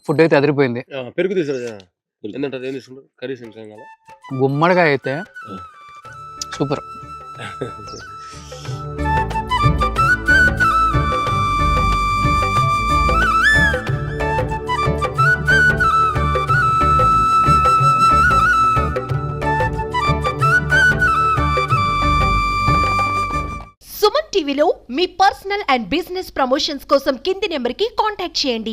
Food అయితే అదిరిపోయింది. పెరుగు తీసారు ఏంటంటే ఏం తీసుకుంటారు? కర్రీస్ గుమ్మడికాయ అయితే సూపర్. సుమన్ టీవీలో మీ పర్సనల్ అండ్ బిజినెస్ ప్రమోషన్స్ కోసం కింది నెంబర్కి కాంటాక్ట్ చేయండి.